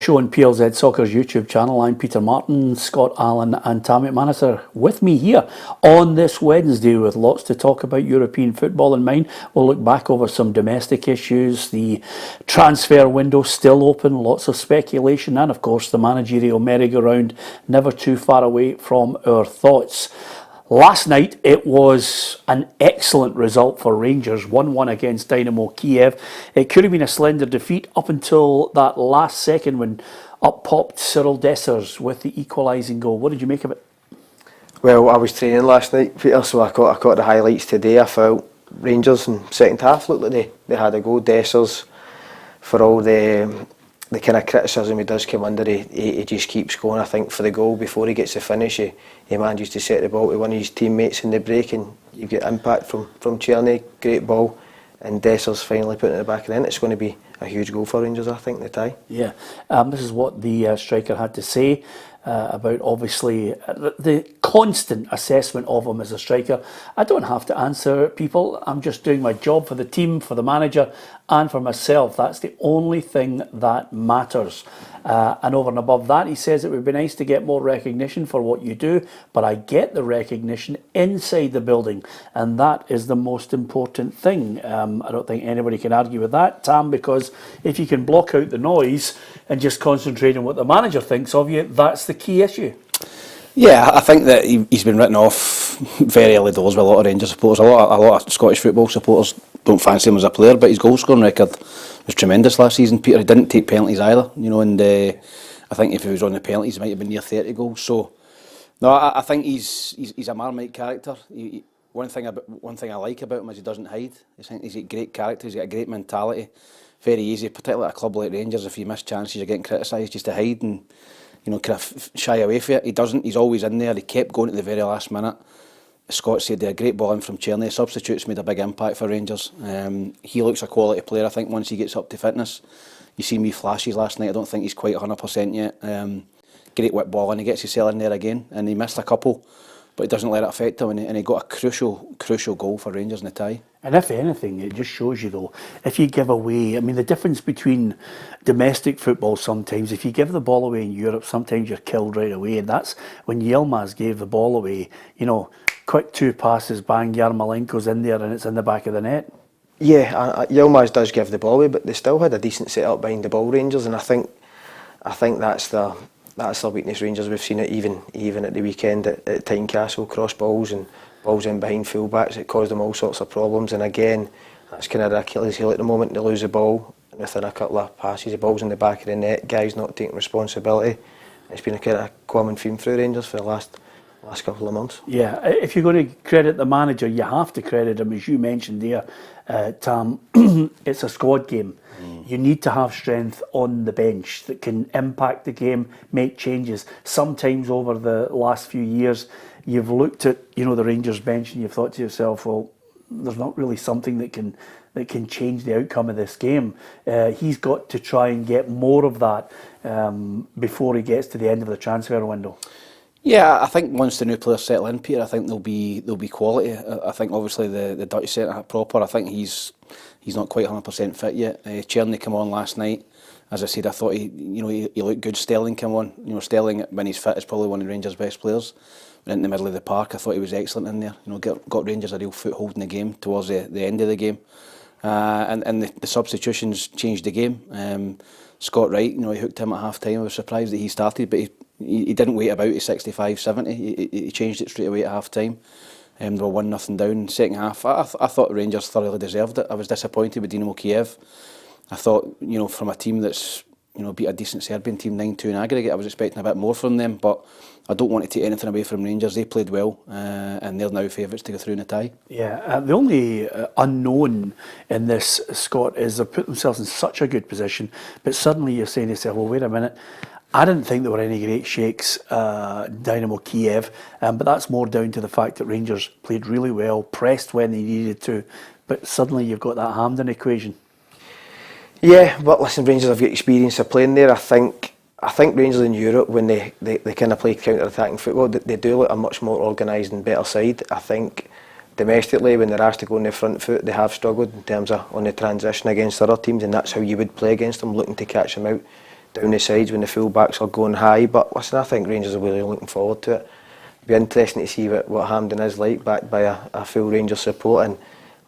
Show on PLZ Soccer's YouTube channel. I'm Peter Martin, Scott Allan and Tammy McManus are with me here on this Wednesday with lots to talk about European football in mind. We'll look back over some domestic issues, the transfer window still open, lots of speculation, and of course the managerial merry-go-round never too far away from our thoughts. Last night it was an excellent result for Rangers, 1-1 against Dynamo Kyiv. It could have been a slender defeat up until that last second when up popped Cyriel Dessers with the equalising goal. What did you make of it? Well, I was training last night, Peter, so I caught the highlights today. I felt Rangers in second half looked like they had a go. Dessers, for all the kind of criticism he does come under, he just keeps going. I think for the goal before he gets the finish, he manages to set the ball to one of his teammates in the break, and you get impact from Czerny, great ball, and Dessers finally putting it in the back of the net. It's going to be a huge goal for Rangers, I think, the tie. Yeah, this is what the striker had to say about obviously the constant assessment of him as a striker. I don't have to answer people. I'm just doing my job for the team, for the manager, and for myself. That's the only thing that matters. And over and above that, he says it would be nice to get more recognition for what you do, but I get the recognition inside the building, and that is the most important thing. I don't think anybody can argue with that, Tam, because if you can block out the noise and just concentrate on what the manager thinks of you, that's the key issue. Yeah, I think that he's been written off very early doors with a lot of Rangers supporters. A lot of Scottish football supporters don't fancy him as a player, but his goal scoring record was tremendous last season, Peter. He didn't take penalties either, and I think if he was on the penalties, he might have been near 30 goals. So, no, I think he's a Marmite character. One thing I like about him is he doesn't hide. He's got great character. He's got a great mentality. Very easy, particularly at a club like Rangers. If you miss chances, you're getting criticised, just to hide and kind of shy away from it. He doesn't. He's always in there. He kept going at the very last minute. Scott said they had a great ball in from Czerny. Substitutes made a big impact for Rangers. He looks a quality player, I think, once he gets up to fitness. You see me flashes last night. I don't think he's quite 100% yet. Great whip ball, and he gets himself in there again. And he missed a couple, but he doesn't let it affect him. And he got a crucial goal for Rangers in the tie. And if anything, it just shows you, though, if you give away, the difference between domestic football sometimes, if you give the ball away in Europe, sometimes you're killed right away. And that's when Yilmaz gave the ball away, quick two passes, bang, Yarmolenko's in there and it's in the back of the net. Yeah, Yilmaz does give the ball away, but they still had a decent set-up behind the ball, Rangers, and I think that's the weakness, Rangers. We've seen it even at the weekend at Tynecastle, cross balls and balls in behind full-backs. It caused them all sorts of problems, and again, that's kind of the Achilles heel at the moment. They lose the ball, and within a couple of passes, the ball's in the back of the net, guys not taking responsibility. It's been a kind of common theme through Rangers for the last couple of months. Yeah, if you're going to credit the manager, you have to credit him, as you mentioned there, Tam. It's a squad game. You need to have strength on the bench that can impact the game, make changes. Sometimes over the last few years, you've looked at the Rangers bench and you've thought to yourself, well, there's not really something that can change the outcome of this game. He's got to try and get more of that before he gets to the end of the transfer window. Yeah, I think once the new players settle in, Peter, I think there'll be quality. I think obviously the Dutch centre proper. I think he's not quite 100% fit yet. Czerny came on last night. As I said, I thought he looked good. Sterling came on. Sterling when he's fit is probably one of Rangers' best players. In the middle of the park, I thought he was excellent in there. Got Rangers a real foothold in the game towards the end of the game, and the substitutions changed the game. Scott Wright, he hooked him at half time. I was surprised that he started, but he didn't wait about at 65, 70. He changed it straight away at half time. They were 1-0 down. Second half, I thought Rangers thoroughly deserved it. I was disappointed with Dynamo Kyiv. I thought, from a team that's beat a decent Serbian team 9-2 in aggregate, I was expecting a bit more from them, but I don't want to take anything away from Rangers. They played well, and they're now favourites to go through in the tie. Yeah, the only unknown in this, Scott, is they've put themselves in such a good position, but suddenly you're saying to yourself, well, wait a minute, I didn't think there were any great shakes, Dynamo Kyiv, but that's more down to the fact that Rangers played really well, pressed when they needed to, but suddenly you've got that Hampden equation. Yeah, but listen, Rangers have got experience of playing there. I think Rangers in Europe, when they kind of play counter-attacking football, they do look a much more organised and better side. I think domestically, when they're asked to go on the front foot, they have struggled in terms of on the transition against other teams, and that's how you would play against them, looking to catch them out, down the sides when the full-backs are going high. But listen, I think Rangers are really looking forward to it. It'll be interesting to see what Hampden is like, backed by a full Rangers support. And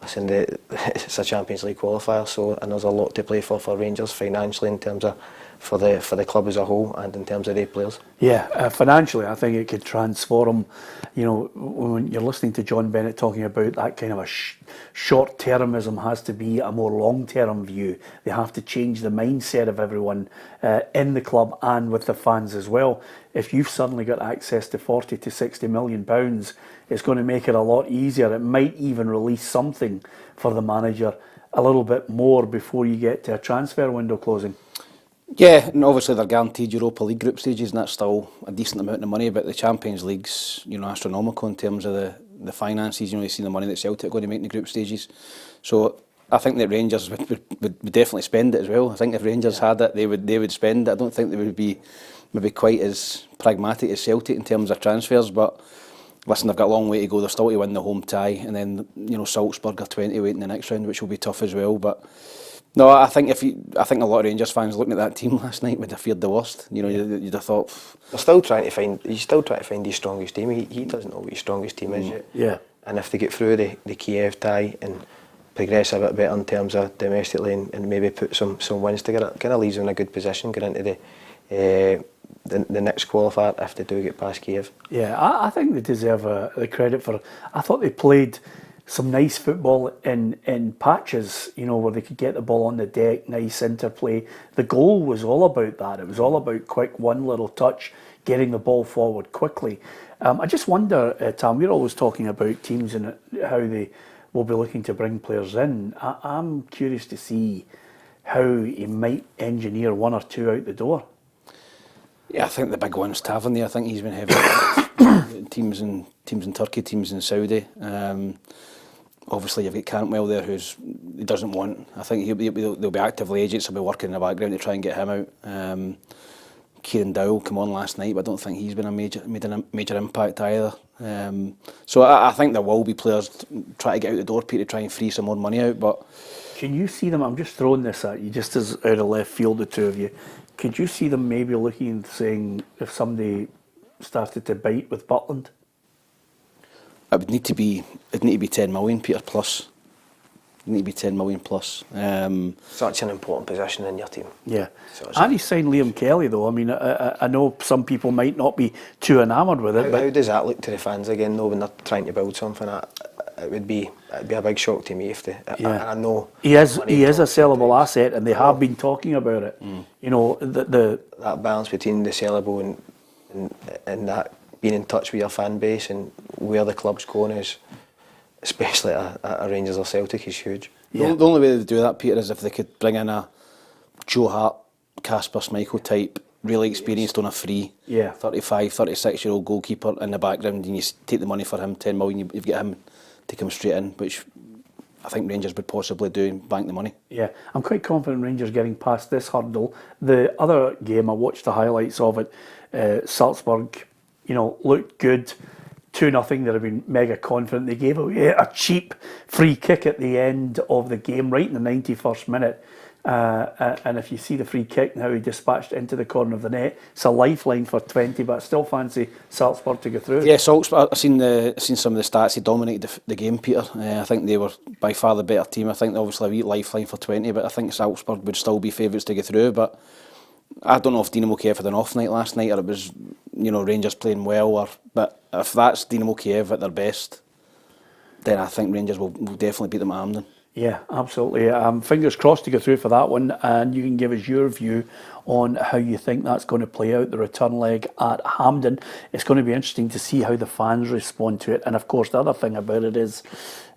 listen, it's a Champions League qualifier, so and there's a lot to play for Rangers financially in terms of for the club as a whole and in terms of their players. Yeah, financially, I think it could transform. You know, when you're listening to John Bennett talking about that kind of a short-termism has to be a more long-term view. They have to change the mindset of everyone in the club and with the fans as well. If you've suddenly got access to 40 to 60 million pounds, it's going to make it a lot easier. It might even release something for the manager a little bit more before you get to a transfer window closing. Yeah, and obviously they're guaranteed Europa League group stages, and that's still a decent amount of money. But the Champions League's, you know, astronomical in terms of the finances. You know, you see the money that Celtic are going to make in the group stages. So I think that Rangers would definitely spend it as well. I think if Rangers had it, they would spend it. I don't think they would be maybe quite as pragmatic as Celtic in terms of transfers. But listen, they've got a long way to go. They're still to win the home tie, and then, you know, Salzburg are 20 away in the next round, which will be tough as well. But no, I think a lot of Rangers fans looking at that team last night would have feared the worst. You know, you'd have thought. He's still trying to find his strongest team. He doesn't know what his strongest team is yet. Yeah. And if they get through the Kyiv tie and progress a bit better in terms of domestically and maybe put some wins together, it kind of leaves them in a good position going into the next qualifier if they do get past Kyiv. Yeah, I think they deserve the credit for. I thought they played some nice football in patches, you know, where they could get the ball on the deck, nice interplay. The goal was all about that. It was all about quick one little touch, getting the ball forward quickly. I just wonder, Tam, we're always talking about teams and how they will be looking to bring players in. I'm curious to see how he might engineer one or two out the door. Yeah, I think the big one's Tavernier. I think he's been heavy teams in Turkey, teams in Saudi. Obviously, you've got Cantwell there, he doesn't want. I think there'll be actively agents will be working in the background to try and get him out. Kieran Dowell came on last night, but I don't think he's been made a major impact either. So I think there will be players try to get out the door, Peter, to try and free some more money out. But can you see them? I'm just throwing this at you, just as out of left field, the two of you. Could you see them maybe looking and saying if somebody started to bite with Butland? It'd need to be 10 million, Peter, plus. It'd need to be 10 million plus. Such an important position in your team. Yeah. And he signed Liam Kelly, though. I mean, I know some people might not be too enamoured with it. How does that look to the fans again, though, when they're trying to build something? It'd be a big shock to me if they. Yeah. I know he is a sellable asset, and they have been talking about it. You know, that balance between the sellable and that being in touch with your fan base and where the club's going is, especially at Rangers or Celtic, is huge. Yeah. The only way they do that, Peter, is if they could bring in a Joe Hart, Kasper Schmeichel type, really experienced on a free 35, 36-year-old goalkeeper in the background, and you take the money for him, 10 million, you've got him to come straight in, which I think Rangers would possibly do and bank the money. Yeah, I'm quite confident Rangers getting past this hurdle. The other game, I watched the highlights of it, Salzburg, you know, looked good. 2-0, they'd have been mega confident. They gave away a cheap free kick at the end of the game, right in the 91st minute. And if you see the free kick and how he dispatched it into the corner of the net, it's a lifeline for 20, but I still fancy Salzburg to go through. Yeah, Salzburg, I've seen some of the stats. He dominated the game, Peter. I think they were by far the better team. I think obviously a wee lifeline for 20, but I think Salzburg would still be favourites to go through. But I don't know if Dynamo Kyiv had an off night last night, or it was, you know, Rangers playing well. But if that's Dynamo Kyiv at their best, then I think Rangers will definitely beat them at Hampden. Yeah, absolutely. Fingers crossed to go through for that one, and you can give us your view on how you think that's going to play out, the return leg at Hampden. It's going to be interesting to see how the fans respond to it. And of course, the other thing about it is,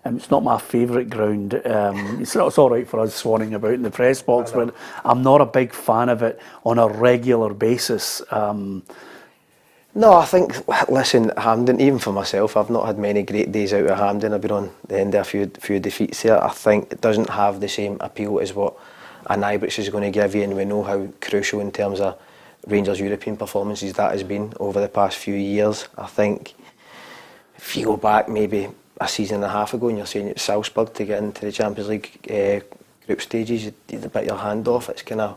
it's not my favourite ground. It's all right for us swanning about in the press box, but I'm not a big fan of it on a regular basis. No, I think, listen, Hampden, even for myself, I've not had many great days out of Hampden. I've been on the end of a few defeats there. I think it doesn't have the same appeal as what an Ibrox is going to give you, and we know how crucial in terms of Rangers' European performances that has been over the past few years. I think if you go back maybe a season and a half ago and you're saying it's Salzburg to get into the Champions League group stages, you'd bite your hand off. It's kind of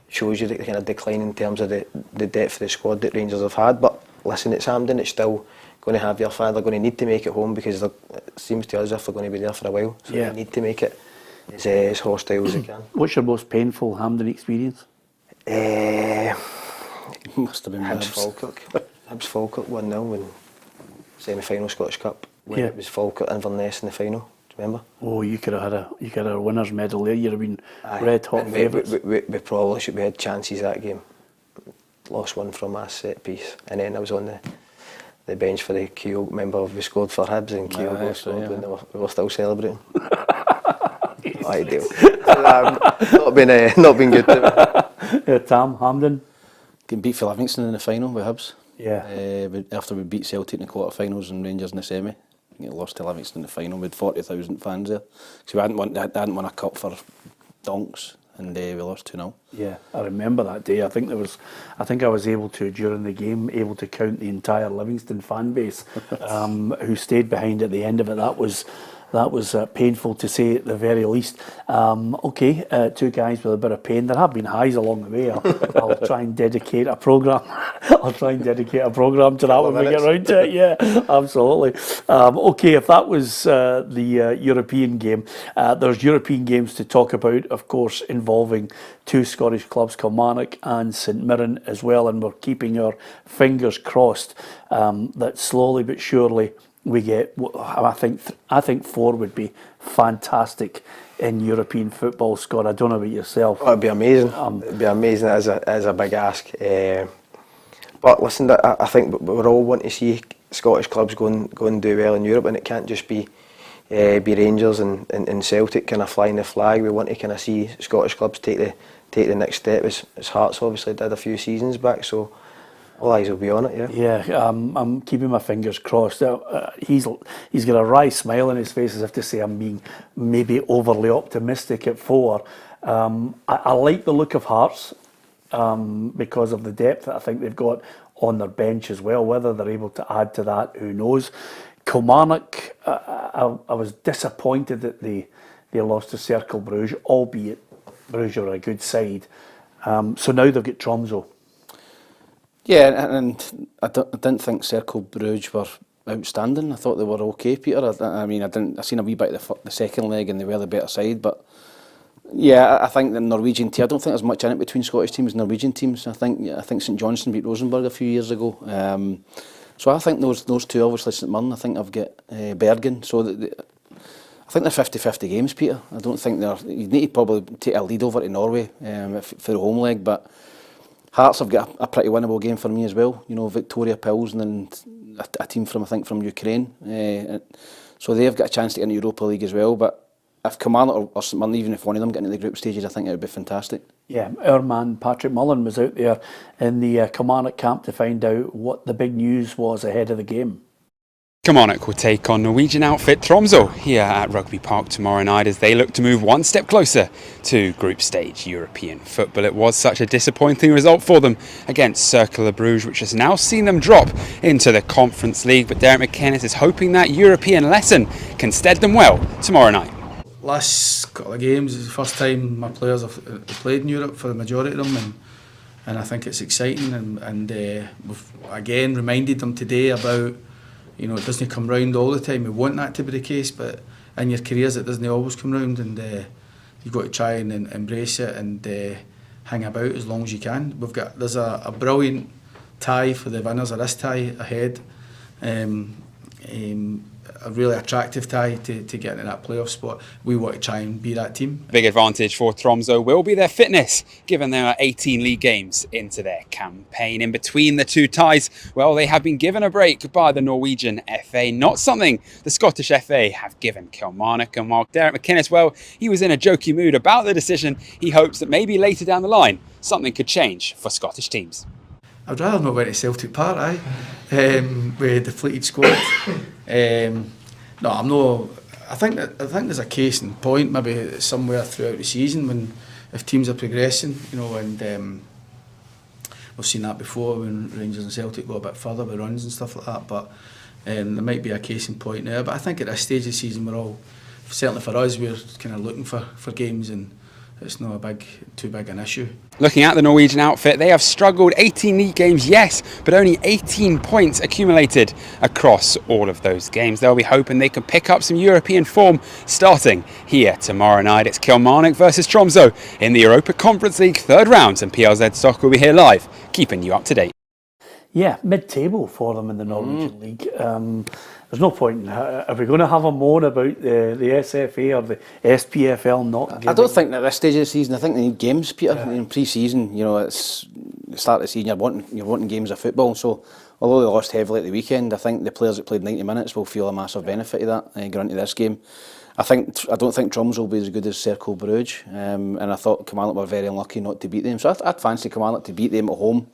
shows you the kind of decline in terms of the depth of the squad that Rangers have had. But listen, it's Hampden, it's still going to have your fan. They're going to need to make it home because it seems to us as if they're going to be there for a while. So they need to make it as hostile as they can. What's your most painful Hampden experience? Must have been Hibs Falkirk. Hibs Falkirk 1-0 when semi-final Scottish Cup. When it was Falkirk Inverness in the final. Do you remember? Oh, you could have had a winner's medal there. You'd have been red hot favourites. We probably should. We had chances that game. Lost one from a set piece, and then I was on the bench for the Kyogo. Remember, we scored for Hibs and Kyogo scored when we were still celebrating. Ideal. Not been good to me. Tam, Hampden? Getting beat for Livingston in the final with Hibs. Yeah. After we beat Celtic in the quarter-finals and Rangers in the semi. We lost to Livingston in the final with 40,000 fans there. So we hadn't won a cup for donks, and we lost 2-0. Yeah, I remember that day. I think I was able to, during the game, to count the entire Livingston fan base who stayed behind at the end of it. That was painful to say at the very least. Two guys with a bit of pain. There have been highs along the way. I'll try and dedicate a programme. I'll try and dedicate a programme to that when we get round to it. Yeah, absolutely. If that was the European game, there's European games to talk about, of course, involving two Scottish clubs, Kilmarnock and St Mirren as well, and we're keeping our fingers crossed that slowly but surely we get, I think 4 would be fantastic in European football, Scott. I don't know about yourself. Oh, it'd be amazing. It'd be amazing as a big ask. But listen, I think we're all wanting to see Scottish clubs go and do well in Europe, and it can't just be Rangers and Celtic kind of flying the flag. We want to kind of see Scottish clubs take the next step, as Hearts obviously did a few seasons back. So all eyes will be on it, yeah. Yeah, I'm keeping my fingers crossed. He's got a wry smile on his face as if to say I'm being maybe overly optimistic at 4. I like the look of Hearts because of the depth that I think they've got on their bench as well. Whether they're able to add to that, who knows. Kilmarnock, I was disappointed that they lost to Cercle Bruges, albeit Bruges are a good side. So now they've got Tromso. Yeah, and I didn't think Cercle Bruges were outstanding. I thought they were okay, Peter. I seen a wee bit of the second leg and they were the better side, but yeah, I think the Norwegian team, I don't think there's much in it between Scottish teams and Norwegian teams. I think St Johnstone beat Rosenborg a few years ago. So I think those two, obviously St Mirren, I think I've got Bergen. So I think they're 50-50 games, Peter. I don't think you need to probably take a lead over to Norway for the home leg, but Hearts have got a pretty winnable game for me as well. You know, Victoria Pilsen and a team from Ukraine. So they've got a chance to get in the Europa League as well. But if Kilmarnock or St Mirren, even if one of them get into the group stages, I think it would be fantastic. Yeah, our man Patrick Mullen was out there in the Kilmarnock camp to find out what the big news was ahead of the game. Kilmarnock will take on Norwegian outfit Tromso here at Rugby Park tomorrow night as they look to move one step closer to group stage European football. It was such a disappointing result for them against Cercle Bruges, which has now seen them drop into the Conference League. But Derek McKenna is hoping that European lesson can stead them well tomorrow night. Last couple of games is the first time my players have played in Europe for the majority of them, and I think it's exciting. And we've again reminded them today about, you know, it doesn't come round all the time. We want that to be the case, but in your careers it doesn't always come round, and you've got to try and embrace it and hang about as long as you can. There's a brilliant tie for the winners of this tie ahead. A really attractive tie to get into that playoff spot. We want to try and be that team. Big advantage for Tromso will be their fitness, given there are 18 league games into their campaign. In between the two ties, well, they have been given a break by the Norwegian FA, not something the Scottish FA have given Kilmarnock. And while Derek McKenna, well, he was in a jokey mood about the decision, he hopes that maybe later down the line, something could change for Scottish teams. I'd rather not went to Celtic Park, with a depleted squad. No, I'm not. I think there's a case in point, maybe somewhere throughout the season if teams are progressing, you know, and we've seen that before when Rangers and Celtic go a bit further with runs and stuff like that. But there might be a case in point there. But I think at this stage of the season, we're all, certainly for us, we're kind of looking for games and it's not too big an issue. Looking at the Norwegian outfit, they have struggled 18 league games, yes, but only 18 points accumulated across all of those games. They'll be hoping they can pick up some European form starting here tomorrow night. It's Kilmarnock versus Tromso in the Europa Conference League third round, and PLZ Stock will be here live, keeping you up to date. Yeah, mid-table for them in the Norwegian League. There's no point in... Are we going to have a moan about the SFA or the SPFL not giving... I don't think at this stage of the season, I think they need games, Peter. In pre-season, you know, it's the start of the season, you're wanting games of football. So, although they lost heavily at the weekend, I think the players that played 90 minutes will feel a massive benefit of that going into this game. I don't think Tromso will be as good as Cercle Bruges, and I thought Kilmarnock were very unlucky not to beat them. So I'd fancy Kilmarnock to beat them at home.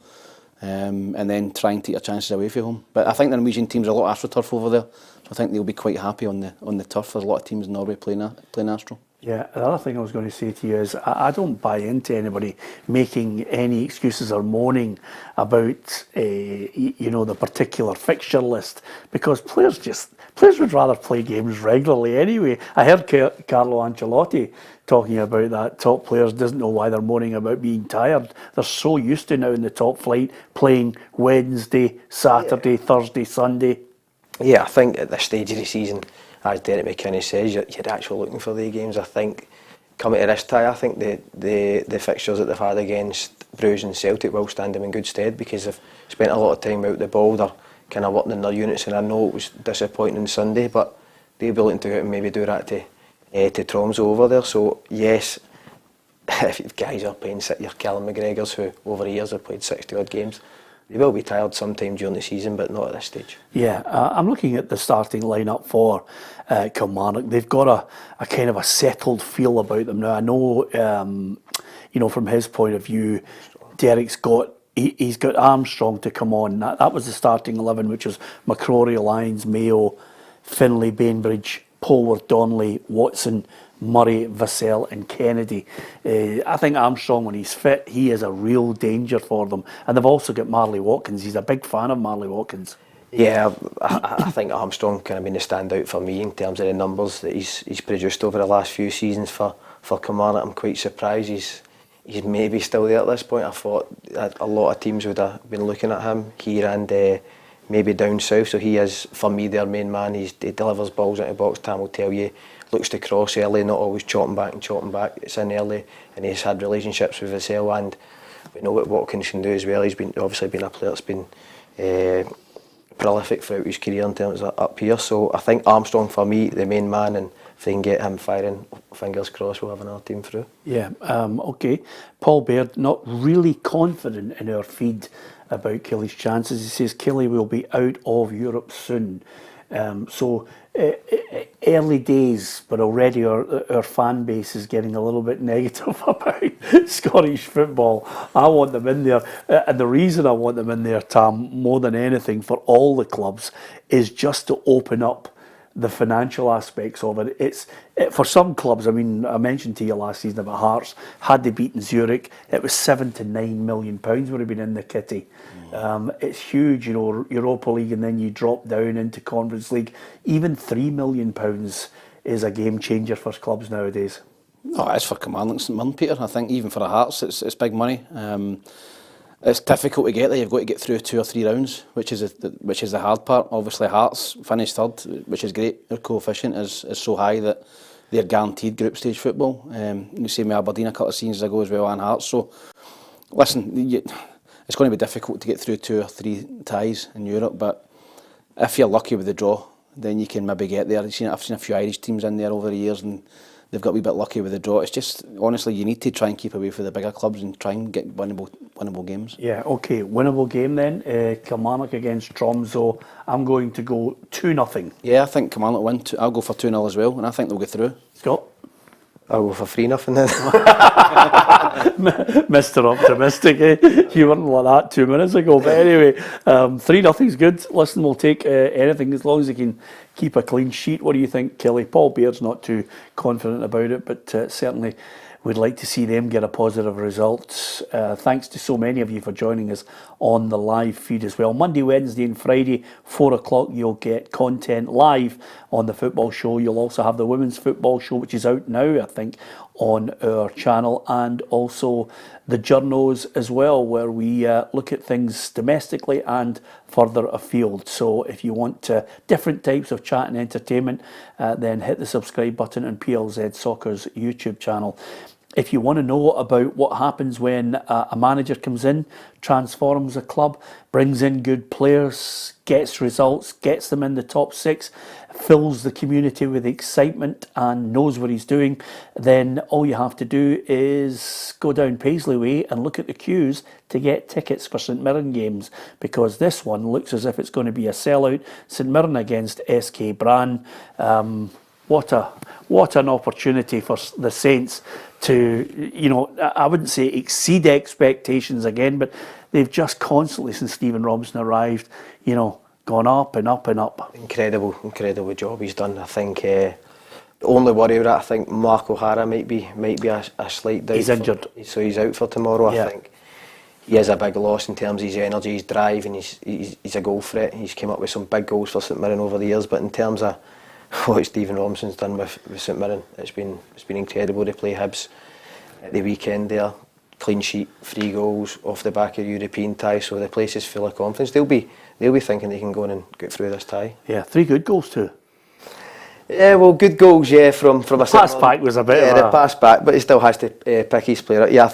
And then try and take their chances away from home. But I think the Norwegian team's a lot of AstroTurf over there, so I think they'll be quite happy on the turf. There's a lot of teams in Norway playing Astro. Yeah, the other thing I was going to say to you is I don't buy into anybody making any excuses or moaning about the particular fixture list, because players would rather play games regularly anyway. I heard Carlo Ancelotti talking about that top players doesn't know why they're moaning about being tired. They're so used to now in the top flight playing Wednesday, Saturday, Thursday, Sunday. Yeah, I think at this stage of the season, as Derek McKinney says, you're actually looking for the games. I think coming to this tie, I think the fixtures that they've had against Bruges and Celtic will stand them in good stead, because they've spent a lot of time out the ball. They're kind of working in their units, and I know it was disappointing on Sunday, but they'll be looking to go out and maybe do that to Tromso over there. So yes, if guys are playing your Callum McGregors, who over the years have played 60 odd games, they will be tired sometime during the season, but not at this stage. Yeah, I'm looking at the starting lineup for Kilmarnock. They've got a kind of a settled feel about them now. I know, from his point of view, Derek's got he's got Armstrong to come on. That was the starting 11, which was McCrory, Lyons, Mayo, Finlay, Bainbridge, Polworth, Donnelly, Watson, Murray, Vassell and Kennedy. I think Armstrong, when he's fit, he is a real danger for them. And they've also got Marley Watkins. He's a big fan of Marley Watkins. Yeah, I think Armstrong kind of been a standout for me in terms of the numbers that he's produced over the last few seasons for Kilmarnock. I'm quite surprised he's maybe still there at this point. I thought a lot of teams would have been looking at him here and maybe down south. So he is, for me, their main man. He delivers balls into the box. Tam will tell you, looks to cross early, not always chopping back. It's in early, and he's had relationships with Vassell, and we know what Watkins can do as well. He's obviously been a player that's been prolific throughout his career in terms of up here. So I think Armstrong, for me, the main man, and if they can get him firing, fingers crossed, we'll have another team through. Yeah, okay. Paul Baird, not really confident in our feed about Killy's chances. He says Killy will be out of Europe soon. Early days, but already our fan base is getting a little bit negative about Scottish football. I want them in there, and the reason I want them in there, Tam, more than anything, for all the clubs, is just to open up the financial aspects of it. For some clubs, I mean, I mentioned to you last season about Hearts. Had they beaten Zurich, it was £7 to £9 million would have been in the kitty. It's huge, Europa League, and then you drop down into Conference League. Even £3 million is a game changer for clubs nowadays. Oh, it's for Kilmarnock St Mirren, Peter. I think even for the Hearts, it's big money. It's difficult to get there. You've got to get through 2 or 3 rounds, which is the hard part. Obviously, Hearts finished third, which is great. Their coefficient is so high that they're guaranteed group stage football. You see me Aberdeen a couple of seasons ago as well, and Hearts. So, listen, it's going to be difficult to get through 2 or 3 ties in Europe. But if you're lucky with the draw, then you can maybe get there. I've seen a few Irish teams in there over the years, and they've got a wee bit lucky with the draw. It's just, honestly, you need to try and keep away from the bigger clubs and try and get winnable games. Yeah, okay. Winnable game then. Kilmarnock against Tromso. I'm going to go 2-0. Yeah, I think Kilmarnock win. I'll go for 2-0 as well, and I think they'll go through. Scott? I'll go for 3-0 then. Mr. Optimistic, eh? You weren't like that 2 minutes ago. But anyway, 3-0 is good. Listen, we'll take anything as long as you can keep a clean sheet. What do you think, Kelly? Paul Beard's not too confident about it, but certainly we'd like to see them get a positive result. Thanks to so many of you for joining us on the live feed as well. Monday, Wednesday and Friday, 4 o'clock, you'll get content live on the football show. You'll also have the women's football show, which is out now, I think, on our channel, and also the journos as well, where we look at things domestically and further afield. So if you want different types of chat and entertainment, then hit the subscribe button on PLZ Soccer's YouTube channel. If you want to know about what happens when a manager comes in, transforms a club, brings in good players, gets results, gets them in the top 6, fills the community with excitement and knows what he's doing, then all you have to do is go down Paisley Way and look at the queues to get tickets for St Mirren games, because this one looks as if it's going to be a sellout. St Mirren against SK Brann. What an opportunity for the Saints to, I wouldn't say exceed expectations again, but they've just constantly, since Stephen Robinson arrived, gone up and up and up. Incredible job he's done. I think the only worry with that, I think Mark O'Hara might be a slight doubt. He's injured, so he's out for tomorrow. I think he is a big loss in terms of his energy, his drive, and he's a goal threat. He's come up with some big goals for St Mirren over the years, but in terms of what Stephen Robinson's done with St Mirren, it's been incredible to play Hibs at the weekend there. Clean sheet, 3 goals off the back of European tie, so the place is full of confidence. They'll be thinking they can go in and get through this tie. Yeah, 3 good goals too. Yeah, well, good goals, from a pass back was a bit. The pass back, but he still has to pick his player. Yeah,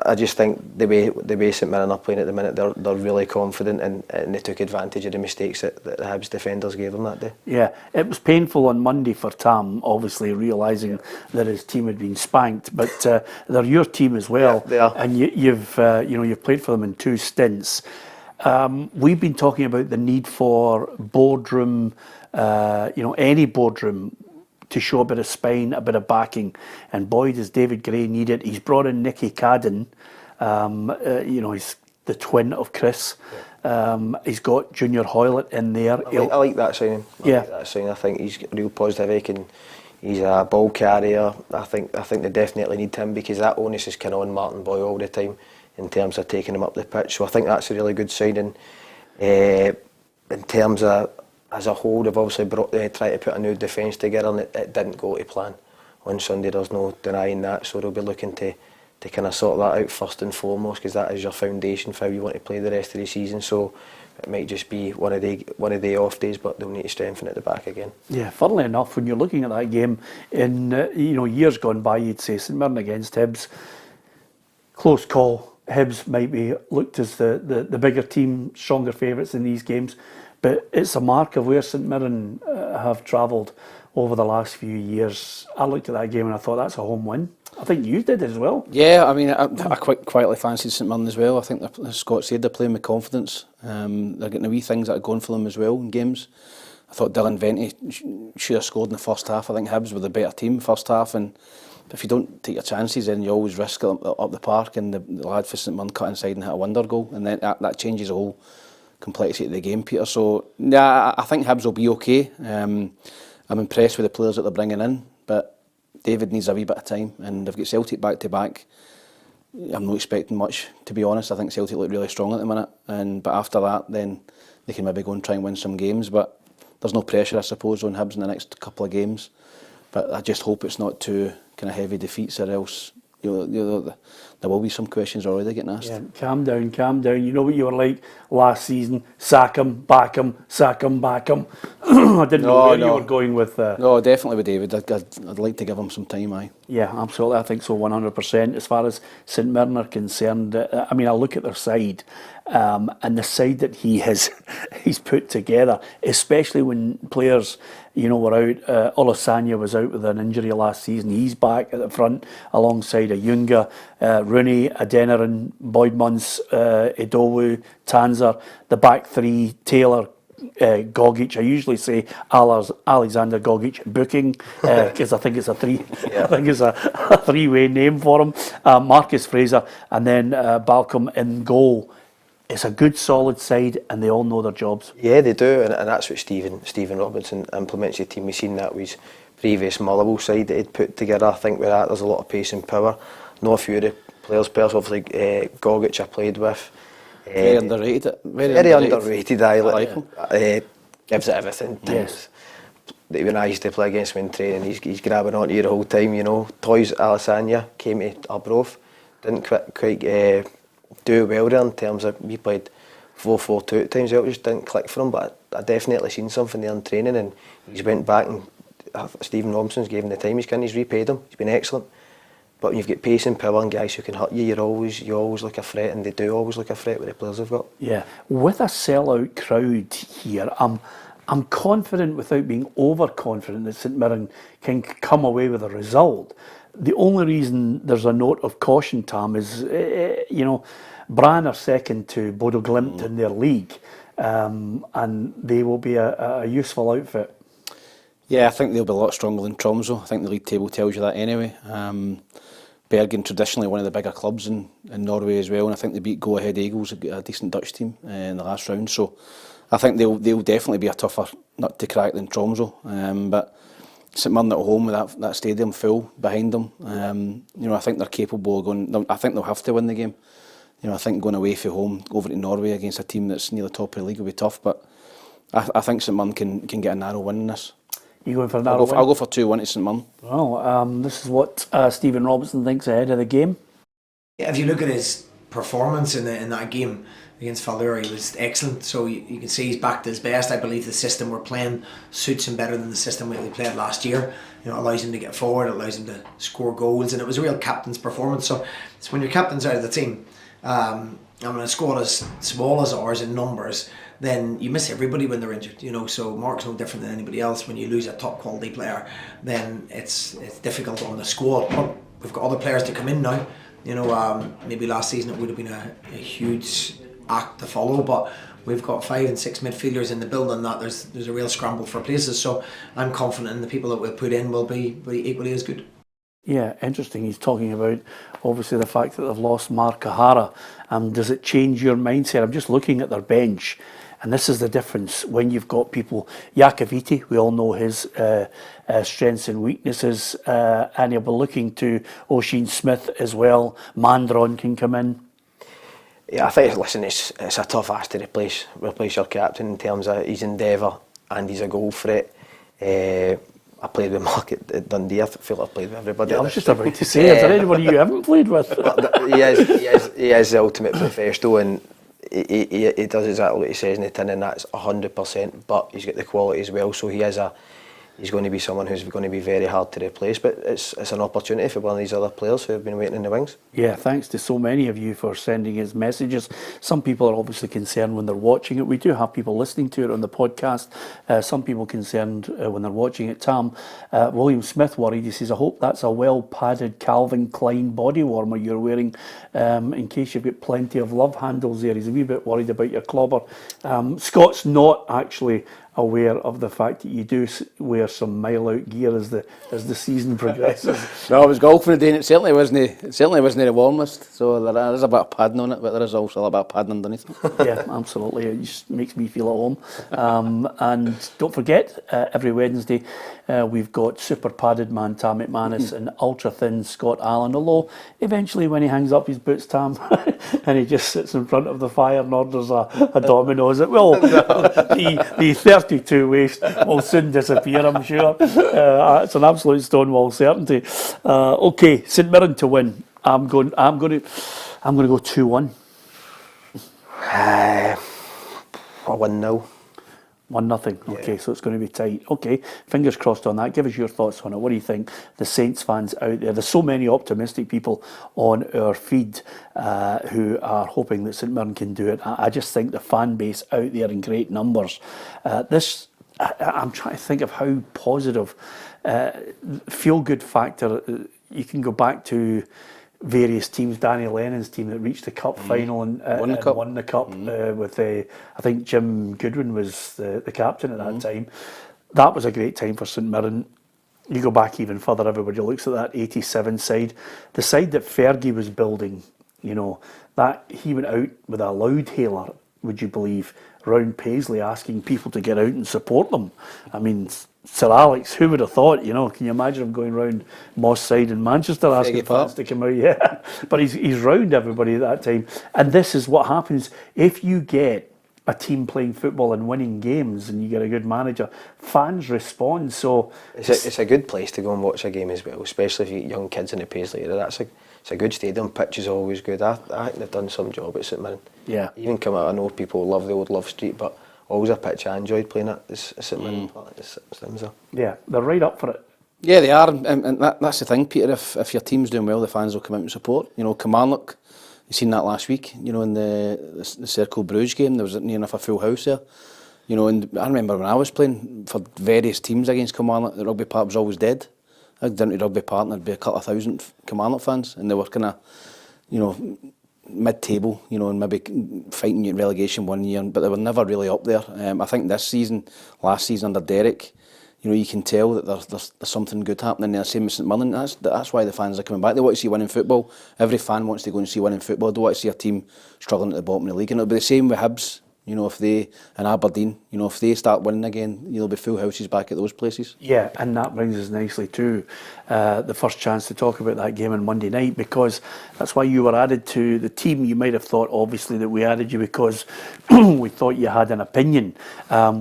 I just think the way St Mirren are playing at the minute, they're really confident, and they took advantage of the mistakes that the Hibs defenders gave them that day. Yeah, it was painful on Monday for Tam, obviously realising that his team had been spanked, but they're your team as well. Yeah, they are. And you've played for them in 2 stints. We've been talking about the need for boardroom. Any boardroom to show a bit of spine, a bit of backing, and boy does David Gray need it. He's brought in Nicky Cadden, he's the twin of Chris. He's got Junior Hoylett in there. I like that signing. I think he's real positive. He's a ball carrier. I think they definitely need him, because that onus is kind of on Martin Boy all the time in terms of taking him up the pitch. So I think that's a really good signing. In terms of as a whole, they've obviously tried to put a new defence together, and it didn't go to plan on Sunday. There's no denying that. So they'll be looking to kind of sort that out first and foremost, because that is your foundation for how you want to play the rest of the season. So it might just be one of the off days, but they'll need to strengthen at the back again. Yeah, funnily enough, when you're looking at that game in years gone by, you'd say St Mirren against Hibs, close call. Hibs might be looked as the bigger team, stronger favourites in these games. But it's a mark of where St Mirren have travelled over the last few years. I looked at that game and I thought that's a home win. I think you did as well. Yeah, I mean, I quite quietly fancied St Mirren as well. I think, as Scott said, they're playing with confidence. They're getting the wee things that are going for them as well in games. I thought Dylan Venti should have scored in the first half. I think Hibs were the better team first half, and if you don't take your chances, then you always risk it up the park, and the lad for St Mirren cut inside and hit a wonder goal, and then that changes the whole complexity of the game, Peter. So yeah, I think Hibs will be okay. I'm impressed with the players that they're bringing in, but David needs a wee bit of time, and they've got Celtic back to back. I'm not expecting much, to be honest. I think Celtic look really strong at the minute, but after that, then they can maybe go and try and win some games. But there's no pressure, I suppose, on Hibs in the next couple of games. But I just hope it's not too kind of heavy defeats, or else there will be some questions already getting asked. Yeah, calm down. You know what you were like last season. Sack him, back him, sack him, back him. I didn't know where you were going with. No, definitely with David. I'd like to give him some time, aye. Yeah, absolutely. I think so, 100%. As far as St Mirren are concerned, I mean, I look at their side, and the side that he's put together, especially when players, were out. Olasanya was out with an injury last season. He's back at the front alongside Ayunga, Rooney, Adeniran, Boydmans, Edowu, Tanzer. The back three, Taylor, Gogic. I usually say Alexander Gogic booking, because I think it's a three-way name for him. Marcus Fraser, and then Balcom in goal. it's a good solid side and they all know their jobs. Yeah, they do, and that's what Stephen Robinson implements the team. We've seen that with his previous Motherwell side that he'd put together. I think with that there's a lot of pace and power. Know a few of the players obviously Gogic I played with. Very underrated. Very underrated. I like him. Gives it everything. Yes. When I used to play against him in training, he's grabbing onto you the whole time, you know. Toys Alessandria came to Arbroath, didn't quite do well there in terms of, we played 4-4-2 at times, it just didn't click for him, but I definitely seen something there in training, and he's went back and Stephen Robinson's gave him the time he's repaid him, he's been excellent. But when you've got pace and power and guys who can hurt you, you always look a threat, and they do always look a threat with the players they've got. Yeah, with a sellout crowd here, I'm confident without being overconfident that St Mirren can come away with a result. The only reason there's a note of caution, Tam, is, Brann are second to Bodo Glimt in their league, and they will be a useful outfit. Yeah, I think they'll be a lot stronger than Tromso. I think the league table tells you that anyway. Bergen, traditionally one of the bigger clubs in Norway as well, and I think they beat Go Ahead Eagles, a decent Dutch team, in the last round. So I think they'll definitely be a tougher nut to crack than Tromso. But St Mirren at home with that stadium full behind them, I think they're capable of going. I think they'll have to win the game. I think going away from home over to Norway against a team that's near the top of the league will be tough. But I think St Mirren can get a narrow win in this. You going for a narrow win? I'll go for 2-1 to St Mirren. Well, this is what Stephen Robinson thinks ahead of the game. Yeah, if you look at his performance in that game against Valur, he was excellent. So you can see he's back to his best. I believe the system we're playing suits him better than the system we played last year. It allows him to get forward, it allows him to score goals, and it was a real captain's performance. So it's when your captain's out of the team, and when a squad as small as ours in numbers, then you miss everybody when they're injured. So Mark's no different than anybody else. When you lose a top quality player, then it's difficult on the squad. But we've got other players to come in now. Maybe last season it would have been a huge act to follow, but we've got 5 and 6 midfielders in the building that there's a real scramble for places. So I'm confident the people that we'll put in will be equally as good. Yeah, interesting. He's talking about obviously the fact that they've lost Mark Kahara. Does it change your mindset? I'm just looking at their bench, and this is the difference when you've got people. Jakoviti, we all know his strengths and weaknesses, and he'll be looking to Oisin Smith as well. Mandron can come in. Yeah, I think, listen, it's a tough ask to replace your captain in terms of his endeavour and he's a goal threat. I played with Mark at Dundee. I feel I've played with everybody. Yeah, I was just about to say, is there anybody you haven't played with? He is the ultimate professional, and he does exactly what he says in the tin, and that's 100%. But he's got the quality as well, so he's going to be someone who's going to be very hard to replace. But it's an opportunity for one of these other players who have been waiting in the wings. Yeah, thanks to so many of you for sending us messages. Some people are obviously concerned when they're watching it. We do have people listening to it on the podcast. Some people concerned when they're watching it. Tam, William Smith worried. He says, I hope that's a well-padded Calvin Klein body warmer you're wearing in case you've got plenty of love handles there. He's a wee bit worried about your clobber. Scott's not actually aware of the fact that you do wear some mile-out gear as the season progresses. No, I was golfing today and it certainly wasn't the warmest, so there is a bit of padding on it, but there is also a bit of padding underneath it. Yeah, absolutely. It just makes me feel at home. And don't forget, every Wednesday we've got super padded man Tam McManus and ultra thin Scott Allan, although eventually when he hangs up his boots, Tam, and he just sits in front of the fire and orders a Domino's, it will. The 32 waist will soon disappear, I'm sure. It's an absolute stonewall certainty. Okay, St Mirren to win. I'm going to go 2-1. 1-0. 1-0. Okay, so it's going to be tight. Okay, fingers crossed on that. Give us your thoughts on it. What do you think? The Saints fans out there. There's so many optimistic people on our feed who are hoping that St Mirren can do it. I just think the fan base out there in great numbers. I'm trying to think of how positive feel-good factor. You can go back to various teams. Danny Lennon's team that reached the cup final and won the cup with I think Jim Goodwin was the captain at that time. That was a great time for St Mirren. You go back even further, everybody looks at that 87 side, the side that Fergie was building. that he went out with a loud hailer, would you believe, round Paisley, asking people to get out and support them. I mean, Sir Alex, who would have thought, you know, can you imagine him going round Moss Side in Manchester asking fans to come out? Yeah, but he's round everybody at that time. And this is what happens if you get a team playing football and winning games and you get a good manager, fans respond. So it's a good place to go and watch a game as well, especially if you get young kids in the Paisley area. It's a good stadium, pitch is always good. I think they've done some job at St Mirren. Yeah. Even come out, I know people love the old Love Street, but always a pitch I enjoyed playing at St Mirren. Yeah, they're right up for it. Yeah, they are, and that's the thing, Peter. If your team's doing well, the fans will come out and support. You know, Kilmarnock, you seen that last week. You know, in the Circle Bruges game, there was near enough a full house there. You know, and I remember when I was playing for various teams against Kilmarnock, the Rugby Park was always dead. I'd done to Rugby Park and there'd be a couple of thousand Kilmarnock fans, and they were kind of, you know, mid-table, you know, and maybe fighting in relegation one year, but they were never really up there. I think this season, last season under Derek, you know, you can tell that there's something good happening there. Same as St Mirren. That's why the fans are coming back. They want to see winning football. Every fan wants to go and see winning football. They want to see a team struggling at the bottom of the league, and it'll be the same with Hibs. You know, if they, and Aberdeen, you know, if they start winning again, there'll be full houses back at those places. Yeah, and that brings us nicely to the first chance to talk about that game on Monday night, because that's why you were added to the team. You might have thought, obviously, that we added you because we thought you had an opinion.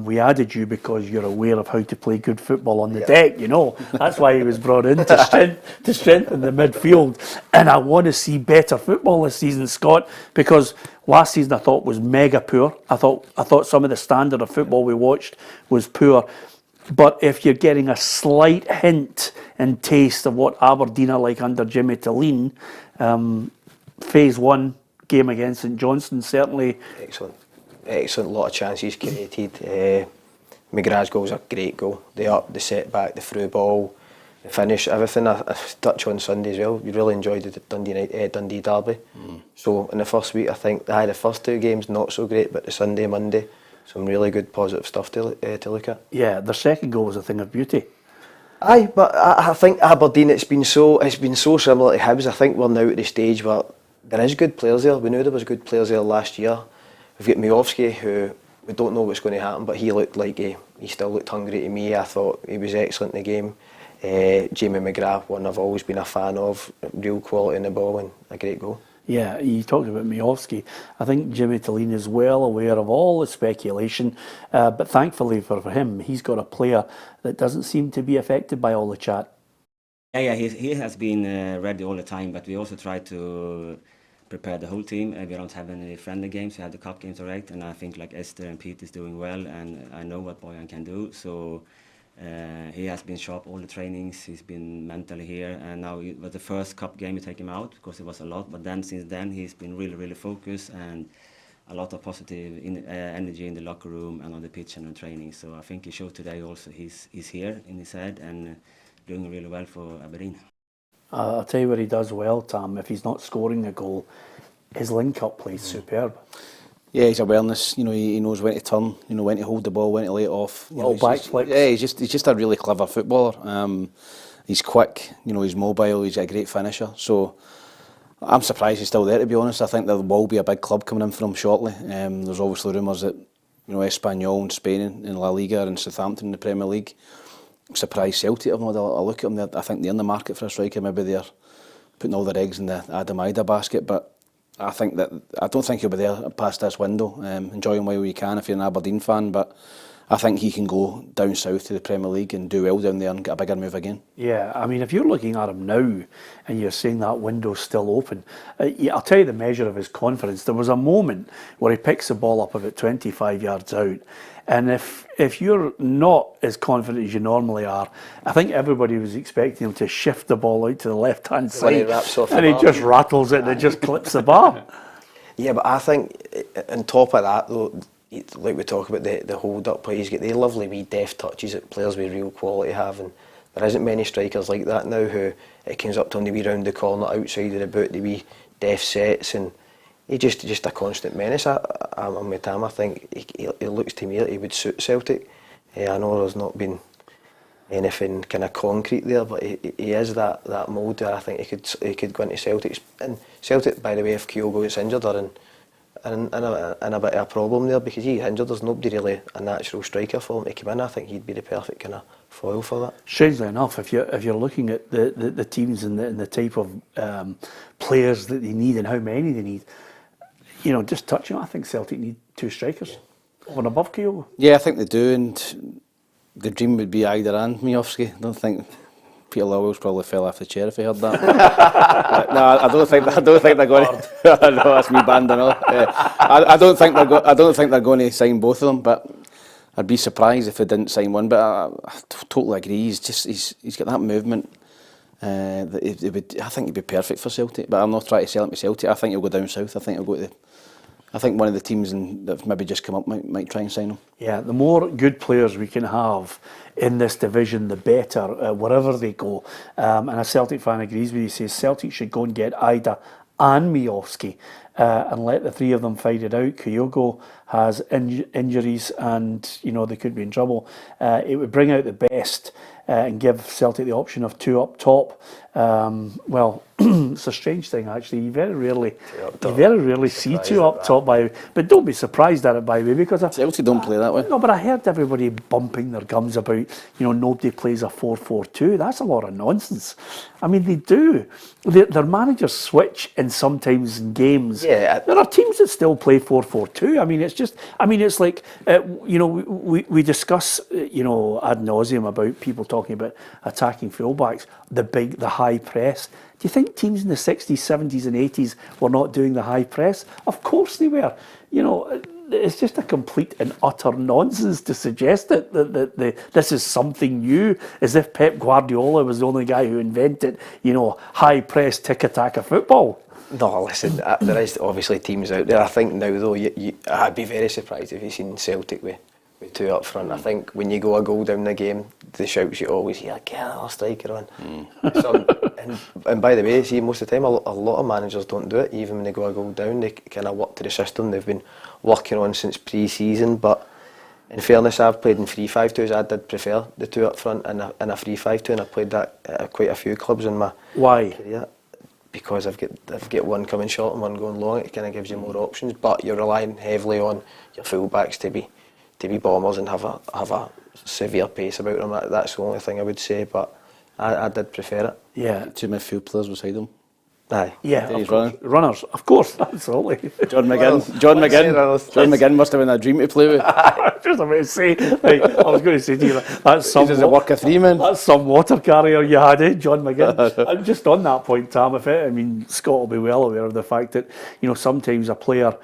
We added you because you're aware of how to play good football on the deck, you know. That's why he was brought in to strengthen the midfield. And I want to see better football this season, Scott, because last season I thought was mega poor. I thought some of the standard of football we watched was poor. But if you're getting a slight hint and taste of what Aberdeen are like under Jimmy Talleen, phase one game against St Johnstone, certainly. Excellent, lot of chances created. McGrath's goal was a great goal. The up, the setback, the through ball, the finish, everything. I touch on Sunday as well. We really enjoyed the Dundee derby. So in the first week, I think the first two games not so great, but the Sunday, Monday, some really good positive stuff to look at. Yeah, their second goal was a thing of beauty. Aye, but I think Aberdeen, it's been so similar to Hibs. I think we're now at the stage where there is good players there. We knew there was good players there last year. We've got Miovski, who we don't know what's going to happen, but he looked like he still looked hungry to me. I thought he was excellent in the game. Jamie McGrath, one I've always been a fan of, real quality in the ball and a great goal. Yeah, you talked about Miovski. I think Jimmy Talleen is well aware of all the speculation, but thankfully for him, he's got a player that doesn't seem to be affected by all the chat. Yeah, he has been ready all the time, but we also try to prepare the whole team. We don't have any friendly games. We have the cup games already, and I think like Esther and Pete is doing well, and I know what Bojan can do. So he has been sharp all the trainings. He's been mentally here, and now it was the first cup game we take him out because it was a lot. But then since then he's been really focused and a lot of positive energy in the locker room and on the pitch and on training. So I think he showed today also he's here in his head and doing really well for Aberdeen. I'll tell you what he does well, Tam. If he's not scoring a goal, his link-up play is superb. Yeah, his awareness, you know, he knows when to turn, you know, when to hold the ball, when to lay it off. Little back flicks. Yeah, he's just a really clever footballer. He's quick, you know, he's mobile, he's a great finisher. So I'm surprised he's still there, to be honest. I think there will be a big club coming in for him shortly. There's obviously rumours that, you know, Espanyol in Spain in La Liga and Southampton in the Premier League. I'm surprised Celtic have not had a look at him. I think they're in the market for a striker. Maybe they're putting all their eggs in the Adam Ida basket, but I don't think he'll be there past this window. Enjoy him while you can if you're an Aberdeen fan, but I think he can go down south to the Premier League and do well down there and get a bigger move again. Yeah, I mean, if you're looking at him now and you're saying that window's still open, I'll tell you the measure of his confidence. There was a moment where he picks the ball up about 25 yards out, and if you're not as confident as you normally are, I think everybody was expecting him to shift the ball out to the left-hand side, and he just rattles it and it just clips the bar. Yeah, but I think on top of that, though, like we talk about the hold-up play, he's got the lovely wee deft touches that players with real quality have, and there isn't many strikers like that now who it comes up to him the wee round the corner, outside of the boot, the wee deft sets, and he's just a constant menace. I'm with Tam. I think he looks to me like he would suit Celtic. I know there's not been anything kind of concrete there, but he is that mould that I think he could go into Celtic. And Celtic, by the way, if Kyogo gets injured, are in a bit of a problem there, because he's injured. There's nobody really a natural striker for him to come in. I think he'd be the perfect kind of foil for that. Strangely enough, if you're looking at the teams and the type of players that they need and how many they need, just touching on, I think Celtic need 2 strikers over and above Kyogo. Yeah, I think they do, and the dream would be either and Miovski. I don't think Peter Lawwell's probably fell off the chair if he heard that. No, I don't think they're going to. No, that's me banding off. I don't think they're going to sign both of them, but I'd be surprised if they didn't sign one. But I totally agree. He's got that movement. I think he'd be perfect for Celtic. But I'm not trying to sell him to Celtic. I think he'll go down south. I think one of the teams that've maybe just come up might try and sign him. Yeah, the more good players we can have in this division, the better, wherever they go. And a Celtic fan agrees with you, says Celtic should go and get Ida and Miovski and let the 3 of them fight it out. Kyogo has injuries and, they could be in trouble. It would bring out the best and give Celtic the option of 2 up top. It's a strange thing actually. You very rarely see 2 up top, by the way. But don't be surprised at it, by the way, because Celtic don't play that way. No, but I heard everybody bumping their gums about nobody plays a 4-4-2. That's a lot of nonsense. I mean, they do. Their managers switch, and sometimes in games. Yeah, there are teams that still play 4-4-2. I mean, it's like we discuss ad nauseum about people talking about attacking fullbacks, the high press. Do you think teams in the 60s, 70s and 80s were not doing the high press? Of course they were. It's just a complete and utter nonsense to suggest that this is something new, as if Pep Guardiola was the only guy who invented, high press tiki-taka football. No, listen, there is obviously teams out there. I think now, though, I'd be very surprised if you've seen Celtic with 2 up front. I think when you go a goal down the game, the shouts you always hear, get another striker on. And by the way, see, most of the time, a lot of managers don't do it. Even when they go a goal down, they kind of work to the system they've been working on since pre-season. But in fairness, I've played in 3-5-2s. I did prefer the 2 up front in a 3-5-2, and I've played that at quite a few clubs in my career. Because I've got one coming short and one going long. It kind of gives you more options, but you're relying heavily on your full-backs to be bombers and have a severe pace about them. That's the only thing I would say, but I did prefer it. Yeah. 2 midfield players beside them. Aye. Yeah, runners, of course, absolutely. John McGinn must have been a dream to play with. I was just about to say, I was going to say to you, that's some work of 3 men. That's some water carrier you had, John McGinn. And just on that point, Tam, Scott will be well aware of the fact that, sometimes a player,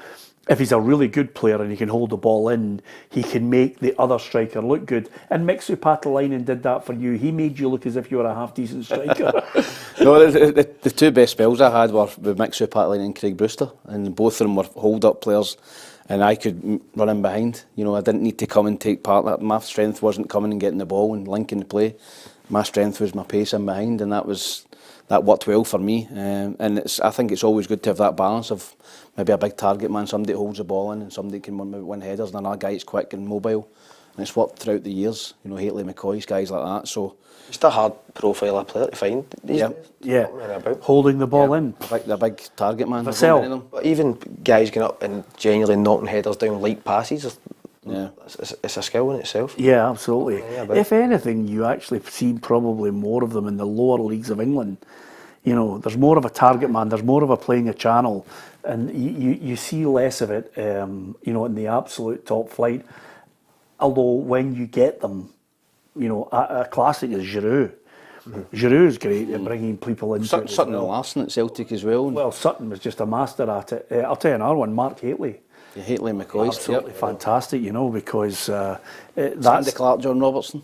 if he's a really good player and he can hold the ball in, he can make the other striker look good. And Mixu Patalainen did that for you. He made you look as if you were a half-decent striker. No, the 2 best spells I had were with Mixu Patalainen and Craig Brewster, and both of them were hold-up players, and I could run in behind. I didn't need to come and take part. My strength wasn't coming and getting the ball and linking the play. My strength was my pace in behind, and that worked well for me. And I think it's always good to have that balance of maybe a big target man, somebody that holds the ball in and somebody can win headers, and another guy that's quick and mobile. And it's worked throughout the years, Hateley, McCoy's, guys like that. So it's a hard profile of player to find these days. Yeah, holding the ball in. The big target man. But even guys going up and genuinely knocking headers down light passes, it's a skill in itself. Yeah, absolutely. If anything, you actually see probably more of them in the lower leagues of England. There's more of a target man, there's more of a playing a channel, and you see less of it, in the absolute top flight. Although when you get them, a classic is Giroud. Giroud is great at bringing people into it. Sutton and Larson at Celtic as well. Well, Sutton was just a master at it. I'll tell you another one, Mark Hateley. Hateley, McCoy's. Absolutely fantastic, because that's... Sandy Clark, John Robertson.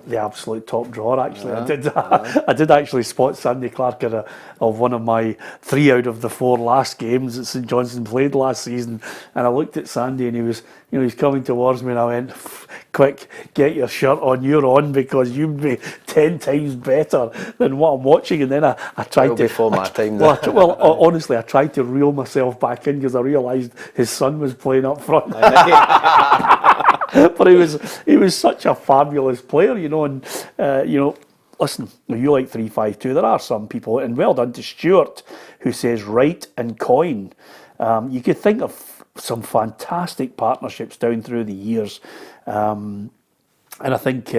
The absolute top drawer, actually. I did actually spot Sandy Clark of one of my 3 out of the 4 last games that St Johnstone played last season, and I looked at Sandy and he was, he's coming towards me, and I went, quick, get your shirt on, you're on, because you'd be 10 times better than what I'm watching. And then I tried to... before my time. Honestly, I tried to reel myself back in because I realised his son was playing up front. But he was such a fabulous player, you know, and you know. Listen, you like 3-5-2. There are some people, and well done to Stuart, who says Wright and Coyne. You could think of some fantastic partnerships down through the years. And I think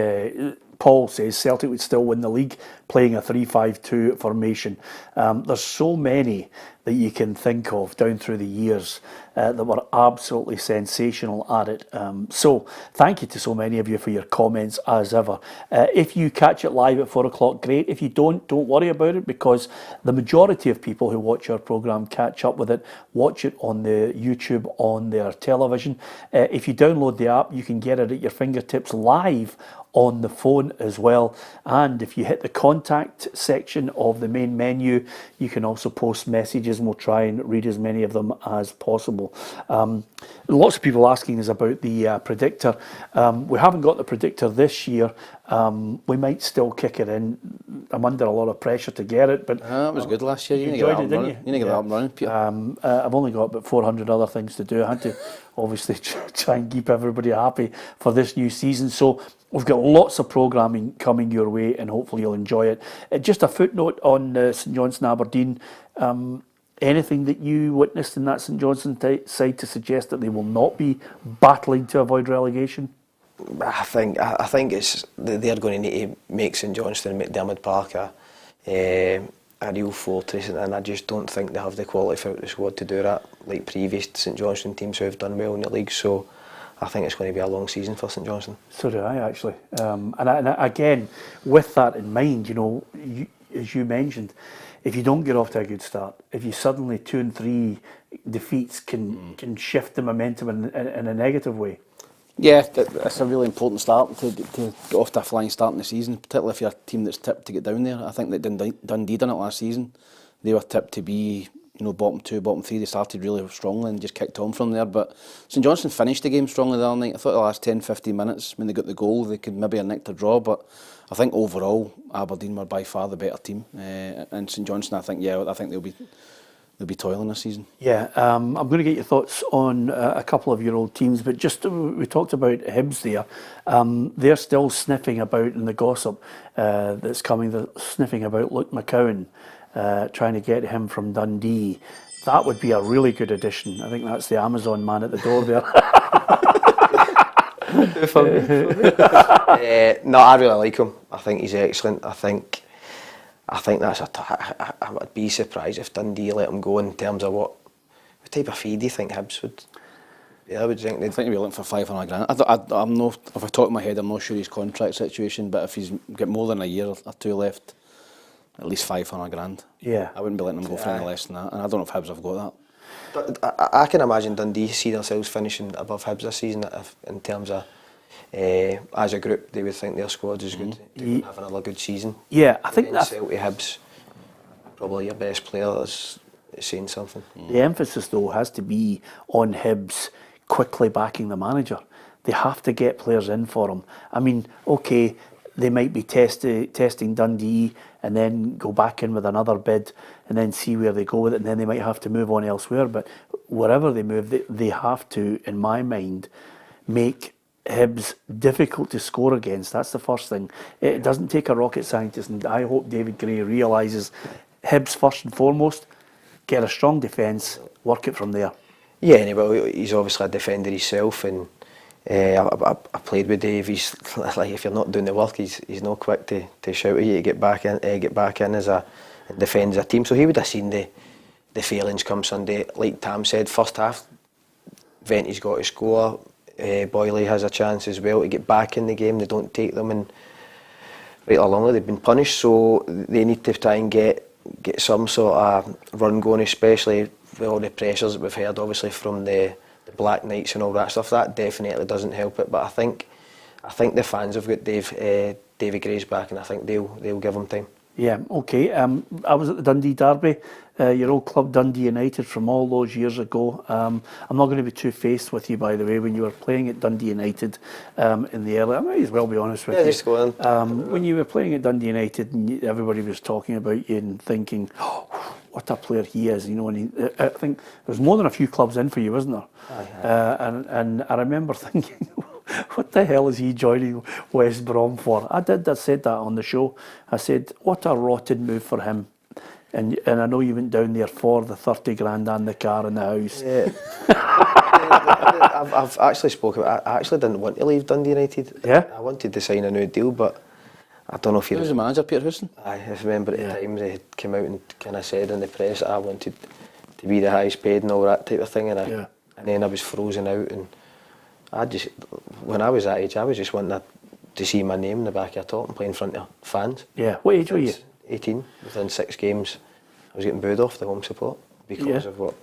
Paul says Celtic would still win the league playing a 3-5-2 formation. There's so many that you can think of down through the years that were absolutely sensational at it. So thank you to so many of you for your comments as ever. If you catch it live at 4 o'clock, great. If you don't worry about it, because the majority of people who watch our programme catch up with it, watch it on the YouTube, on their television. If you download the app, you can get it at your fingertips live on the phone as well. And if you hit the contact section of the main menu, you can also post messages, and we'll try and read as many of them as possible. Lots of people asking us about the predictor. We haven't got the predictor this year. We might still kick it in. I'm under a lot of pressure to get it, but it was good last year. You enjoyed it, didn't you? You need to get that up and running, Peter. I've only got about 400 other things to do. I had to obviously try and keep everybody happy for this new season. So we've got lots of programming coming your way, and hopefully you'll enjoy it. Just a footnote on St Johnstone Aberdeen. Anything that you witnessed in that St Johnstone side to suggest that they will not be battling to avoid relegation? I think it's they're going to need to make St Johnstone and McDermott Park a real fortress, and I just don't think they have the quality for the squad to do that, like previous St Johnstone teams who have done well in the league. So I think it's going to be a long season for St Johnstone. So do I, actually. And again, with that in mind, you know, as you mentioned, if you don't get off to a good start, if you suddenly 2 and 3 defeats can shift the momentum in a negative way. Yeah, it's a really important start to get off to a flying start in the season, particularly if you're a team that's tipped to get down there. I think that Dundee done it last season. They were tipped to be, you know, bottom 2, bottom 3. They started really strongly and just kicked on from there. But St Johnstone finished the game strongly the other night. I thought the last 10-15 minutes when they got the goal, they could maybe have nicked a draw. But I think overall Aberdeen were by far the better team. And St Johnstone, I think they'll be toiling this season. Yeah, I'm going to get your thoughts on a couple of your old teams, but just we talked about Hibs there. They're still sniffing about in the gossip that's coming. They're sniffing about Luke McCowan, trying to get him from Dundee. That would be a really good addition. I think that's the Amazon man at the door there. No, I really like him. I think he's excellent. I think that's I would be surprised if Dundee let him go in terms of what type of fee do you think Hibs would? Yeah, I would think they'd be looking for 500 grand. I'm not, off the top of my head, I'm not sure his contract situation, but if he's got more than a year or 2 left, at least 500 grand. Yeah, I wouldn't be letting him go for any less than that, and I don't know if Hibs have got that. But I can imagine Dundee see themselves finishing above Hibs this season in terms of as a group they would think their squad is good to have another good season. Yeah, I think that's Celtic, Hibs, probably your best player is saying something. The emphasis though has to be on Hibs quickly backing the manager. They have to get players in for him. I mean, okay, they might be testing Dundee and then go back in with another bid and then see where they go with it, and then they might have to move on elsewhere. But wherever they move, they have to, in my mind, make Hibs difficult to score against. That's the first thing. It doesn't take a rocket scientist, and I hope David Gray realises Hibs first and foremost, get a strong defence, work it from there. Yeah, and he's obviously a defender himself, and I played with Dave. He's like, if you're not doing the work, he's not quick to shout at you to get back in as and defend as a team. So he would have seen the failings come Sunday. Like Tam said, first half, Venty's got to score. Boyley has a chance as well to get back in the game. They don't take them, and right along they've been punished. So they need to try and get some sort of run going, especially with all the pressures that we've heard, obviously from the Black Knights and all that stuff. That definitely doesn't help it. But I think the fans have got David Gray's back, and I think they'll give him time. Yeah, okay. I was at the Dundee Derby, your old club Dundee United from all those years ago. I'm not going to be two-faced with you, by the way, when you were playing at Dundee United in the early... I might as well be honest with you. Just go on. When you were playing at Dundee United and everybody was talking about you and thinking, oh, what a player he is, you know, and I think there was more than a few clubs in for you, wasn't there? Aye. And I remember thinking... what the hell is he joining West Brom for? I said that on the show. I said, what a rotten move for him. And I know you went down there for the 30 grand and the car and the house. Yeah. I've actually spoken about it. I actually didn't want to leave Dundee United. Yeah? I wanted to sign a new deal, but I don't know if Who was the manager, Peter Houston? I remember at the time they had come out and kind of said in the press that I wanted to be the highest paid and all that type of thing, and then I was frozen out, and when I was that age, I was just wanting to see my name in the back of a top and play in front of fans. Yeah. What age were you? 18. Within 6 games, I was getting booed off the home support because of what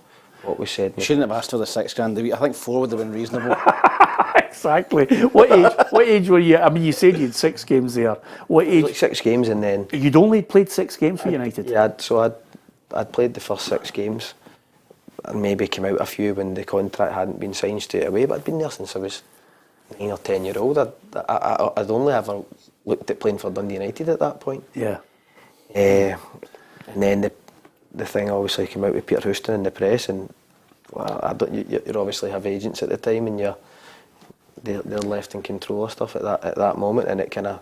was said. You shouldn't have asked for the £6 a week. I think 4 would have been reasonable. Exactly. What age were you? I mean, you said you had 6 games there. What age? Like 6 games, and then You'd only played 6 games for United? Yeah, I'd played the first 6 games and maybe came out a few when the contract hadn't been signed straight away, but I'd been there since I was 9 or 10 year old. I'd only ever looked at playing for Dundee United at that point. Yeah. And then the thing obviously came out with Peter Houston in the press, and well, you obviously have agents at the time, and they're left in control of stuff at that moment, and it kind of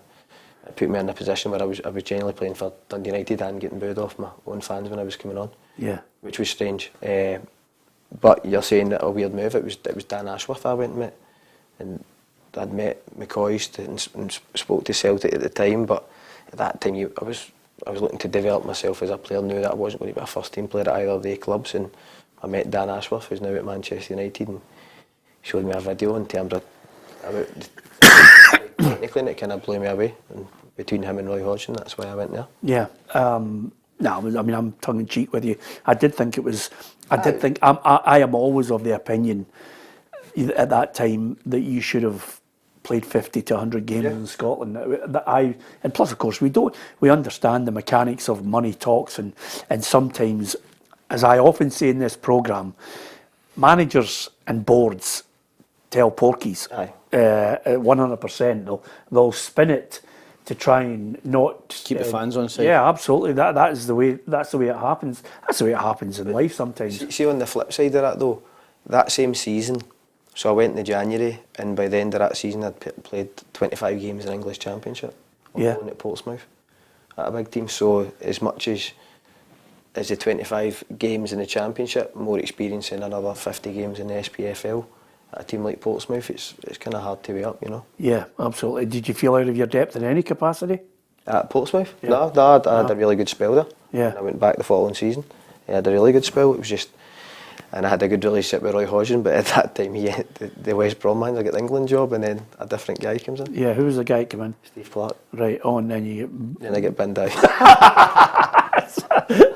put me in a position where I was genuinely playing for Dundee United and getting booed off my own fans when I was coming on. Yeah. Which was strange. But you're saying that a weird move. It was Dan Ashworth I went and met, and I'd met McCoy and spoke to Celtic at the time, but at that time I was looking to develop myself as a player. Knew that I wasn't going to be a first team player at either of the clubs, and I met Dan Ashworth, who's now at Manchester United, and showed me a video in terms of technically, and it kind of blew me away. And between him and Roy Hodgson, that's why I went there. Yeah. No, I mean, I'm tongue in cheek with you. I did think it was. I am always of the opinion at that time that you should have played 50 to 100 games in Scotland. And plus, of course, we understand the mechanics of money talks, and sometimes, as I often say in this programme, managers and boards tell porkies 100%. They'll spin it to try and not keep the fans on side. Yeah, absolutely. That's the way it happens. That's the way it happens in life sometimes. See, on the flip side of that though, that same season, so I went in January, and by the end of that season I'd played 25 games in English Championship. Playing at Portsmouth at a big team. So as much as the 25 games in the Championship, more experience in another 50 games in the SPFL. At a team like Portsmouth, it's kind of hard to weigh up, you know. Yeah, absolutely. Did you feel out of your depth in any capacity? At Portsmouth? Yeah. No, I had a really good spell there. Yeah. I went back the following season. I had a really good spell. It was just, and I had a good relationship with Roy Hodgson, but at that time, the West Brom manager got the England job, and then a different guy comes in. Yeah, who was the guy that came in? Steve Clark. Right, and then Then I get binned out.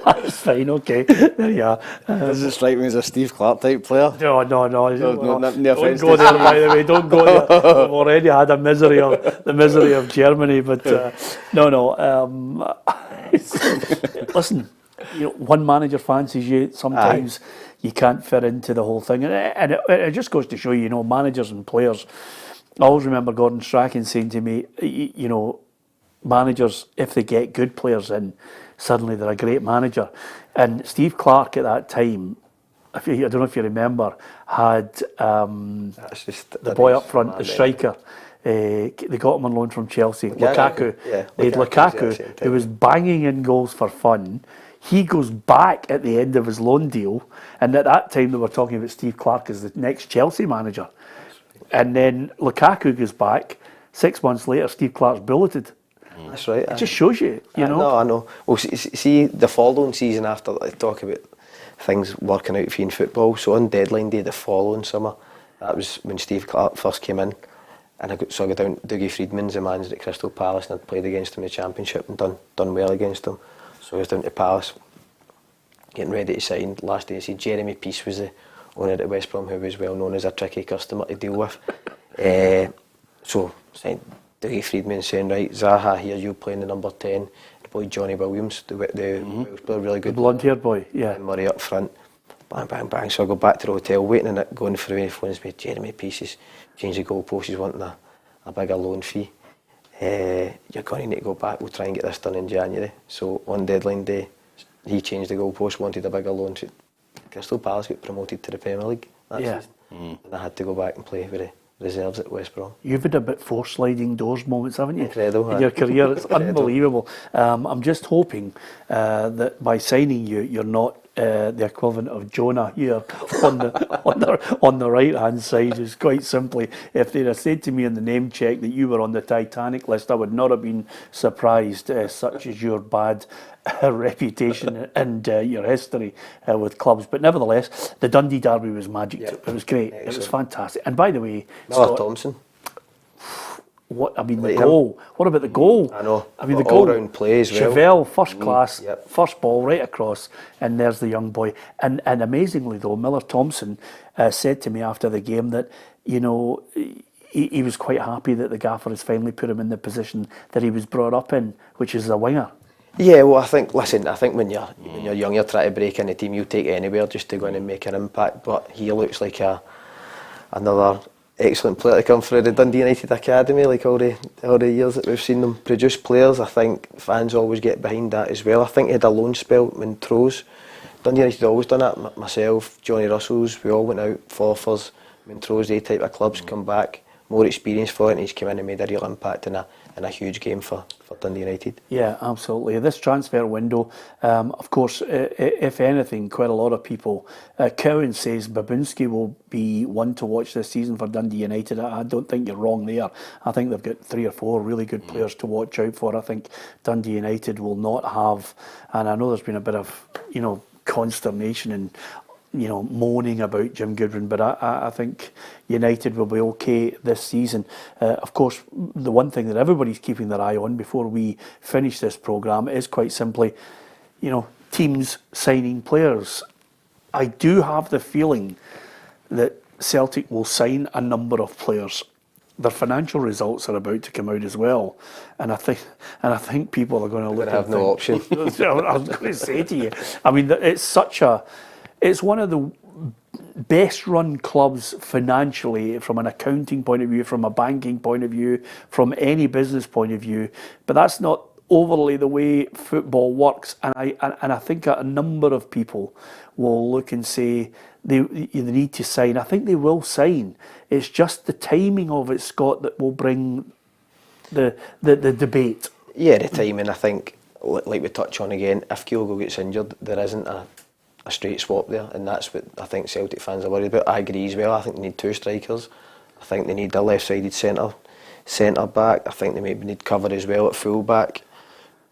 That's fine, okay. There you are. Doesn't strike me as a Steve Clark type player. No. No Don't offence go to there, by the way. Don't go there. We've already had the misery of Germany, but no. Listen, one manager fancies you. Sometimes you can't fit into the whole thing, and it just goes to show you, managers and players. I always remember Gordon Strachan saying to me, managers, if they get good players in, suddenly they're a great manager. And Steve Clark at that time, I don't know if you remember, had the boy up front, the striker. They got him on loan from Chelsea, Lukaku. They had Lukaku, who was banging in goals for fun. He goes back at the end of his loan deal, and at that time they were talking about Steve Clark as the next Chelsea manager. And then Lukaku goes back. 6 months later, Steve Clark's bulleted. That's right. It just shows you, know. No, I know. Well, see the following season after, like, talk about things working out for you in football. So on deadline day the following summer, that was when Steve Clark first came in, and I got down. Dougie Friedman's the manager at Crystal Palace, and I'd played against him in the Championship and done well against him. So I was down to Palace, getting ready to sign. Last day, I see Jeremy Peace was the owner at West Brom, who was well known as a tricky customer to deal with. So signed Dougie Friedman saying, right, Zaha, here you playing the number 10. The boy Johnny Williams, the Welsh player, really good. The blonde-haired boy, yeah. And Murray up front. Bang, bang, bang. So I go back to the hotel, waiting and it, going through, and he phones me, Jeremy Peace, change the goalpost, he's wanting a bigger loan fee. You're going to need to go back, we'll try and get this done in January. So on deadline day, he changed the goalpost, wanted a bigger loan. Crystal Palace got promoted to the Premier League that season. And I had to go back and play with reserves at West Brom. You've had a bit 4 sliding doors moments, haven't you? Incredible, In your career, it's Incredible. unbelievable. I'm just hoping that by signing you, you're not the equivalent of Jonah here on the right hand side. Is quite simply, if they'd have said to me in the name check that you were on the Titanic list, I would not have been surprised. Such as your bad reputation and your history with clubs. But nevertheless, the Dundee derby was magic. Yeah. It was great. Excellent. It was fantastic. And by the way, Miller Scott, Thompson. what I mean, the Like goal. What about the goal? I know. I mean, the All goal. round play as well. Chevelle, first class, Yep. first ball right across, and there's the young boy. And amazingly though, Miller Thompson said to me after the game that, you know, he was quite happy that the gaffer has finally put him in the position that he was brought up in, which is a winger. Yeah, well, I think when you're young, you're trying to break in the team, you take anywhere just to go in and make an impact. But he looks like another excellent player to come through the Dundee United Academy, like all the years that we've seen them produce players. I think fans always get behind that as well. I think he had a loan spell when Montrose. Dundee United always done that. Myself, Johnny Russell's, we all went out, Forfars, Montrose, they type of clubs, come back, more experience for it, and he's come in and made a real impact in a huge game for Dundee United. Yeah, absolutely. This transfer window, of course, if anything, quite a lot of people. Cowan says Babinski will be one to watch this season for Dundee United. I don't think you're wrong there. I think they've got 3 or 4 really good players to watch out for. I think Dundee United will not have, and I know there's been a bit of, you know, consternation and, you know, moaning about Jim Goodwin, but I think United will be okay this season. Of course, the one thing that everybody's keeping their eye on before we finish this programme is quite simply, you know, teams signing players. I do have the feeling that Celtic will sign a number of players. Their financial results are about to come out as well, and I think people are going to look. Have no option. I was going to say to you, I mean, it's one of the best run clubs financially, from an accounting point of view, from a banking point of view, from any business point of view. But that's not overly the way football works. And I think a number of people will look and say they need to sign. I think they will sign. It's just the timing of it, Scott, that will bring the debate. Yeah, the timing, I think, like we touch on again, if Kyogo gets injured, there isn't a straight swap there, and that's what I think Celtic fans are worried about. I agree as well. I think they need 2 strikers. I think they need a left-sided centre back. I think they maybe need cover as well at full back.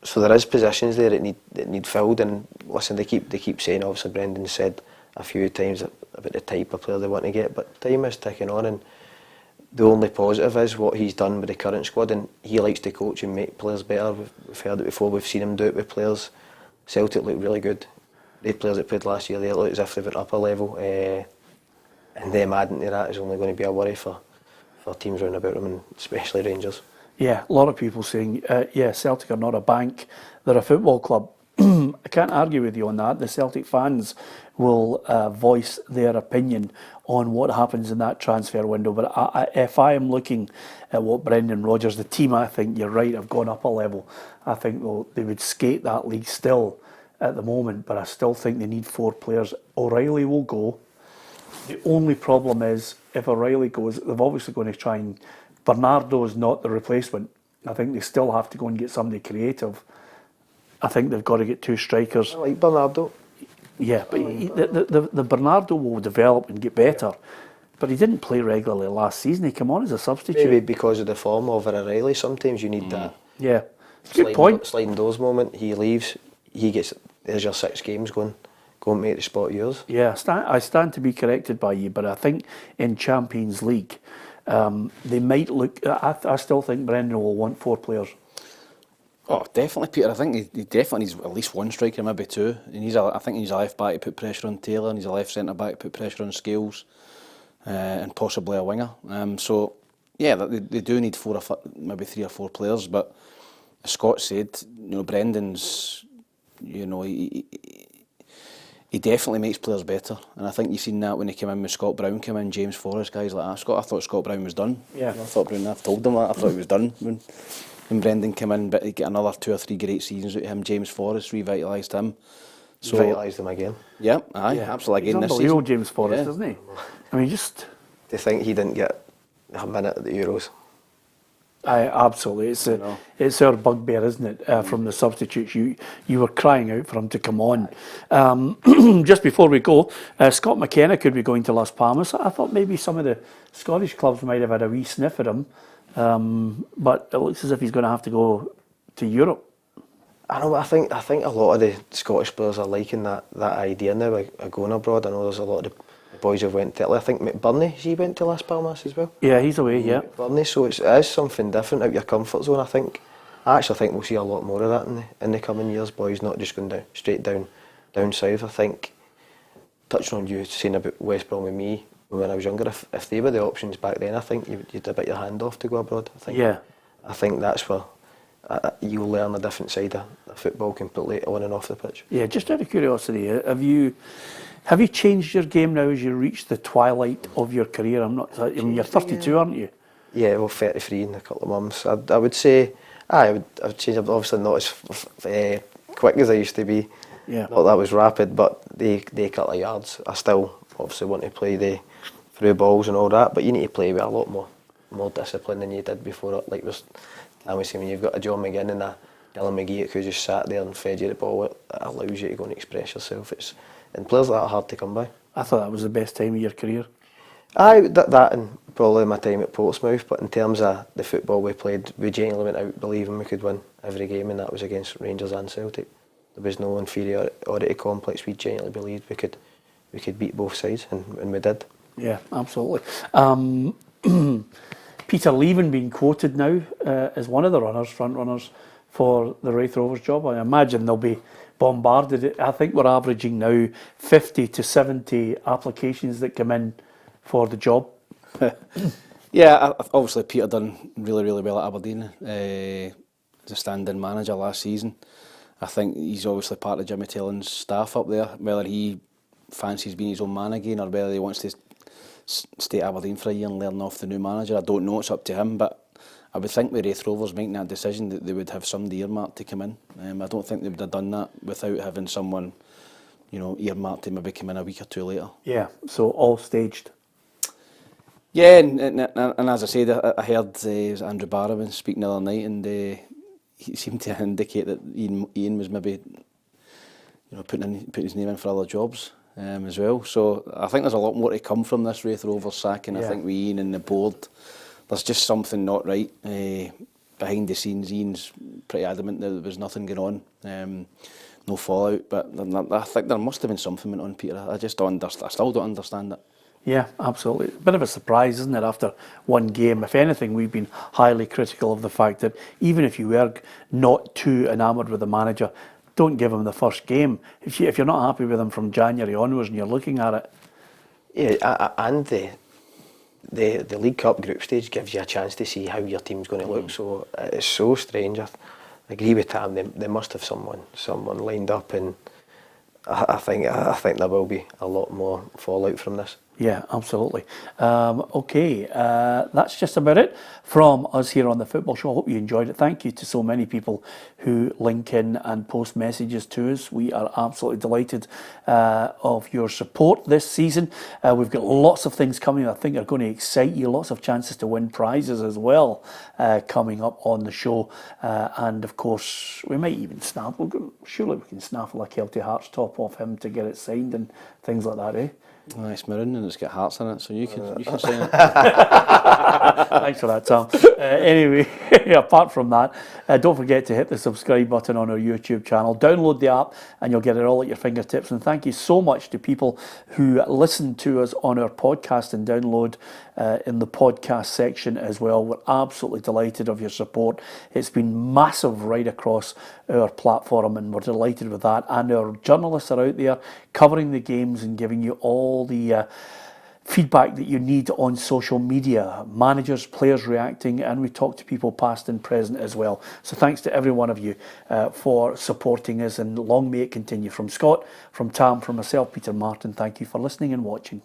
So there is positions there that need filled. And listen, they keep saying, obviously Brendan said a few times about the type of player they want to get, but time is ticking on, and the only positive is what he's done with the current squad, and he likes to coach and make players better. We've heard it before. We've seen him do it with players. Celtic look really good. The players that played last year, they look as if they went up a level, and them adding to that is only going to be a worry for teams round about them, and especially Rangers. Yeah, a lot of people saying, Celtic are not a bank, they're a football club. I can't argue with you on that. The Celtic fans will voice their opinion on what happens in that transfer window. But if I am looking at what Brendan Rodgers, the team, I think you're right, have gone up a level. I think they would skate that league still at the moment, but I still think they need 4 players. O'Reilly will go. The only problem is, if O'Reilly goes, they're obviously going to try and... Bernardo is not the replacement. I think they still have to go and get somebody creative. I think they've got to get 2 strikers. I like Bernardo. Yeah, but the Bernardo will develop and get better. But he didn't play regularly last season. He came on as a substitute. Maybe because of the form of O'Reilly, sometimes you need that. Yeah, good point. Sliding doors moment. He leaves. He gets. There's your 6 games going. Go and make the spot yours. Yeah, I stand to be corrected by you, but I think in Champions League, they might look. I still think Brendan will want 4 players. Oh, definitely, Peter. I think he definitely needs at least 1 striker, maybe 2. I think he's a left back to put pressure on Taylor, and he's a left centre back to put pressure on Scales, and possibly a winger. So yeah, they do need 4 or maybe 3 or 4 players. But as Scott said, you know, Brendan's, you know, he definitely makes players better, and I think you've seen that when he came in with Scott Brown, came in, James Forrest, guys like that. I thought Scott Brown was done. Yeah, I've told them that. I thought he was done when Brendan came in, but he get another 2 or 3 great seasons out of him. James Forrest revitalised him. So Revitalised him again. Yeah, absolutely. Again He's this unbelievable, season. James Forrest, isn't he? I mean, just... To think he didn't get a minute at the Euros. Absolutely, it's our bugbear, isn't it? From the substitutes, you were crying out for him to come on. Just before we go, Scott McKenna could be going to Las Palmas. I thought maybe some of the Scottish clubs might have had a wee sniff at him, but it looks as if he's going to have to go to Europe. I know. I think a lot of the Scottish players are liking that idea now of going abroad. I know there's a lot of the boys who've went to Italy. I think McBurney, he went to Las Palmas as well. Yeah, he's away. Yeah, McBurney. So it is something different out your comfort zone. I actually think we'll see a lot more of that in the coming years. Boys not just going straight down south. I think, touching on you saying about West Brom with me when I was younger, if they were the options back then, I think you'd a bit your hand off to go abroad. I think that's where you'll learn a different side of football completely on and off the pitch. Yeah, just out of curiosity, have you changed your game now as you reach the twilight of your career? You're 32, aren't you? Yeah, well, 33 in a couple of months. I would say, I would change. I'm obviously not as quick as I used to be. Yeah. Not that I was rapid, but they couple of yards. I still obviously want to play the through balls and all that, but you need to play with a lot more discipline than you did before. Like I was saying, when you've got a John McGinn and a Dylan McGee who just sat there and fed you the ball, it allows you to go and express yourself. And players like that are hard to come by. I thought that was the best time of your career. That and probably my time at Portsmouth, but in terms of the football we played, we genuinely went out believing we could win every game, and that was against Rangers and Celtic. There was no inferiority complex. We genuinely believed we could beat both sides, and we did. Yeah, absolutely. Peter Leven being quoted now as one of the front runners for the Raith Rovers job. I imagine they'll be bombarded. I think we're averaging now 50 to 70 applications that come in for the job. Yeah, obviously Peter done really, really well at Aberdeen as a stand-in manager last season. I think he's obviously part of Jimmy Tellon's staff up there, whether he fancies being his own man again or whether he wants to stay at Aberdeen for a year and learn off the new manager. I don't know, it's up to him, but I would think with Raith Rovers making that decision that they would have somebody earmarked to come in. I don't think they would have done that without having someone, earmarked to maybe come in a week or two later. Yeah, so all staged. Yeah, and as I said, I heard Andrew Barrowman speaking the other night, and he seemed to indicate that Ian was maybe, putting his name in for other jobs as well. So I think there's a lot more to come from this Raith Rovers sacking. I think with Ian and the board, there's just something not right behind the scenes. Ian's pretty adamant that there was nothing going on, no fallout. But I think there must have been something went on, Peter. I still don't understand it. Yeah, absolutely. A bit of a surprise, isn't it, after one game? If anything, we've been highly critical of the fact that even if you were not too enamoured with the manager, don't give him the first game. If you're not happy with him from January onwards and you're looking at it. Yeah, and the League Cup group stage gives you a chance to see how your team's going to look. So it's so strange. I agree with Tam. They must have someone lined up, and I think there will be a lot more fallout from this. Yeah, absolutely. Okay, that's just about it from us here on the Football Show. I hope you enjoyed it. Thank you to so many people who link in and post messages to us. We are absolutely delighted of your support this season. We've got lots of things coming I think are going to excite you. Lots of chances to win prizes as well coming up on the show. And of course, we might even surely we can snaffle a Celtic Hearts top off him to get it signed and things like that, eh? Oh, it's Mirren and it's got hearts in it, so you can sign it. Thanks for that, Tom. Anyway, apart from that, don't forget to hit the subscribe button on our YouTube channel. Download the app and you'll get it all at your fingertips. And thank you so much to people who listen to us on our podcast and download in the podcast section as well. We're absolutely delighted of your support. It's been massive right across our platform and we're delighted with that. And our journalists are out there covering the games and giving you all the feedback that you need on social media, managers, players reacting, and we talk to people past and present as well. So thanks to every one of you for supporting us, and long may it continue. From Scott, from Tam, from myself, Peter Martin, thank you for listening and watching.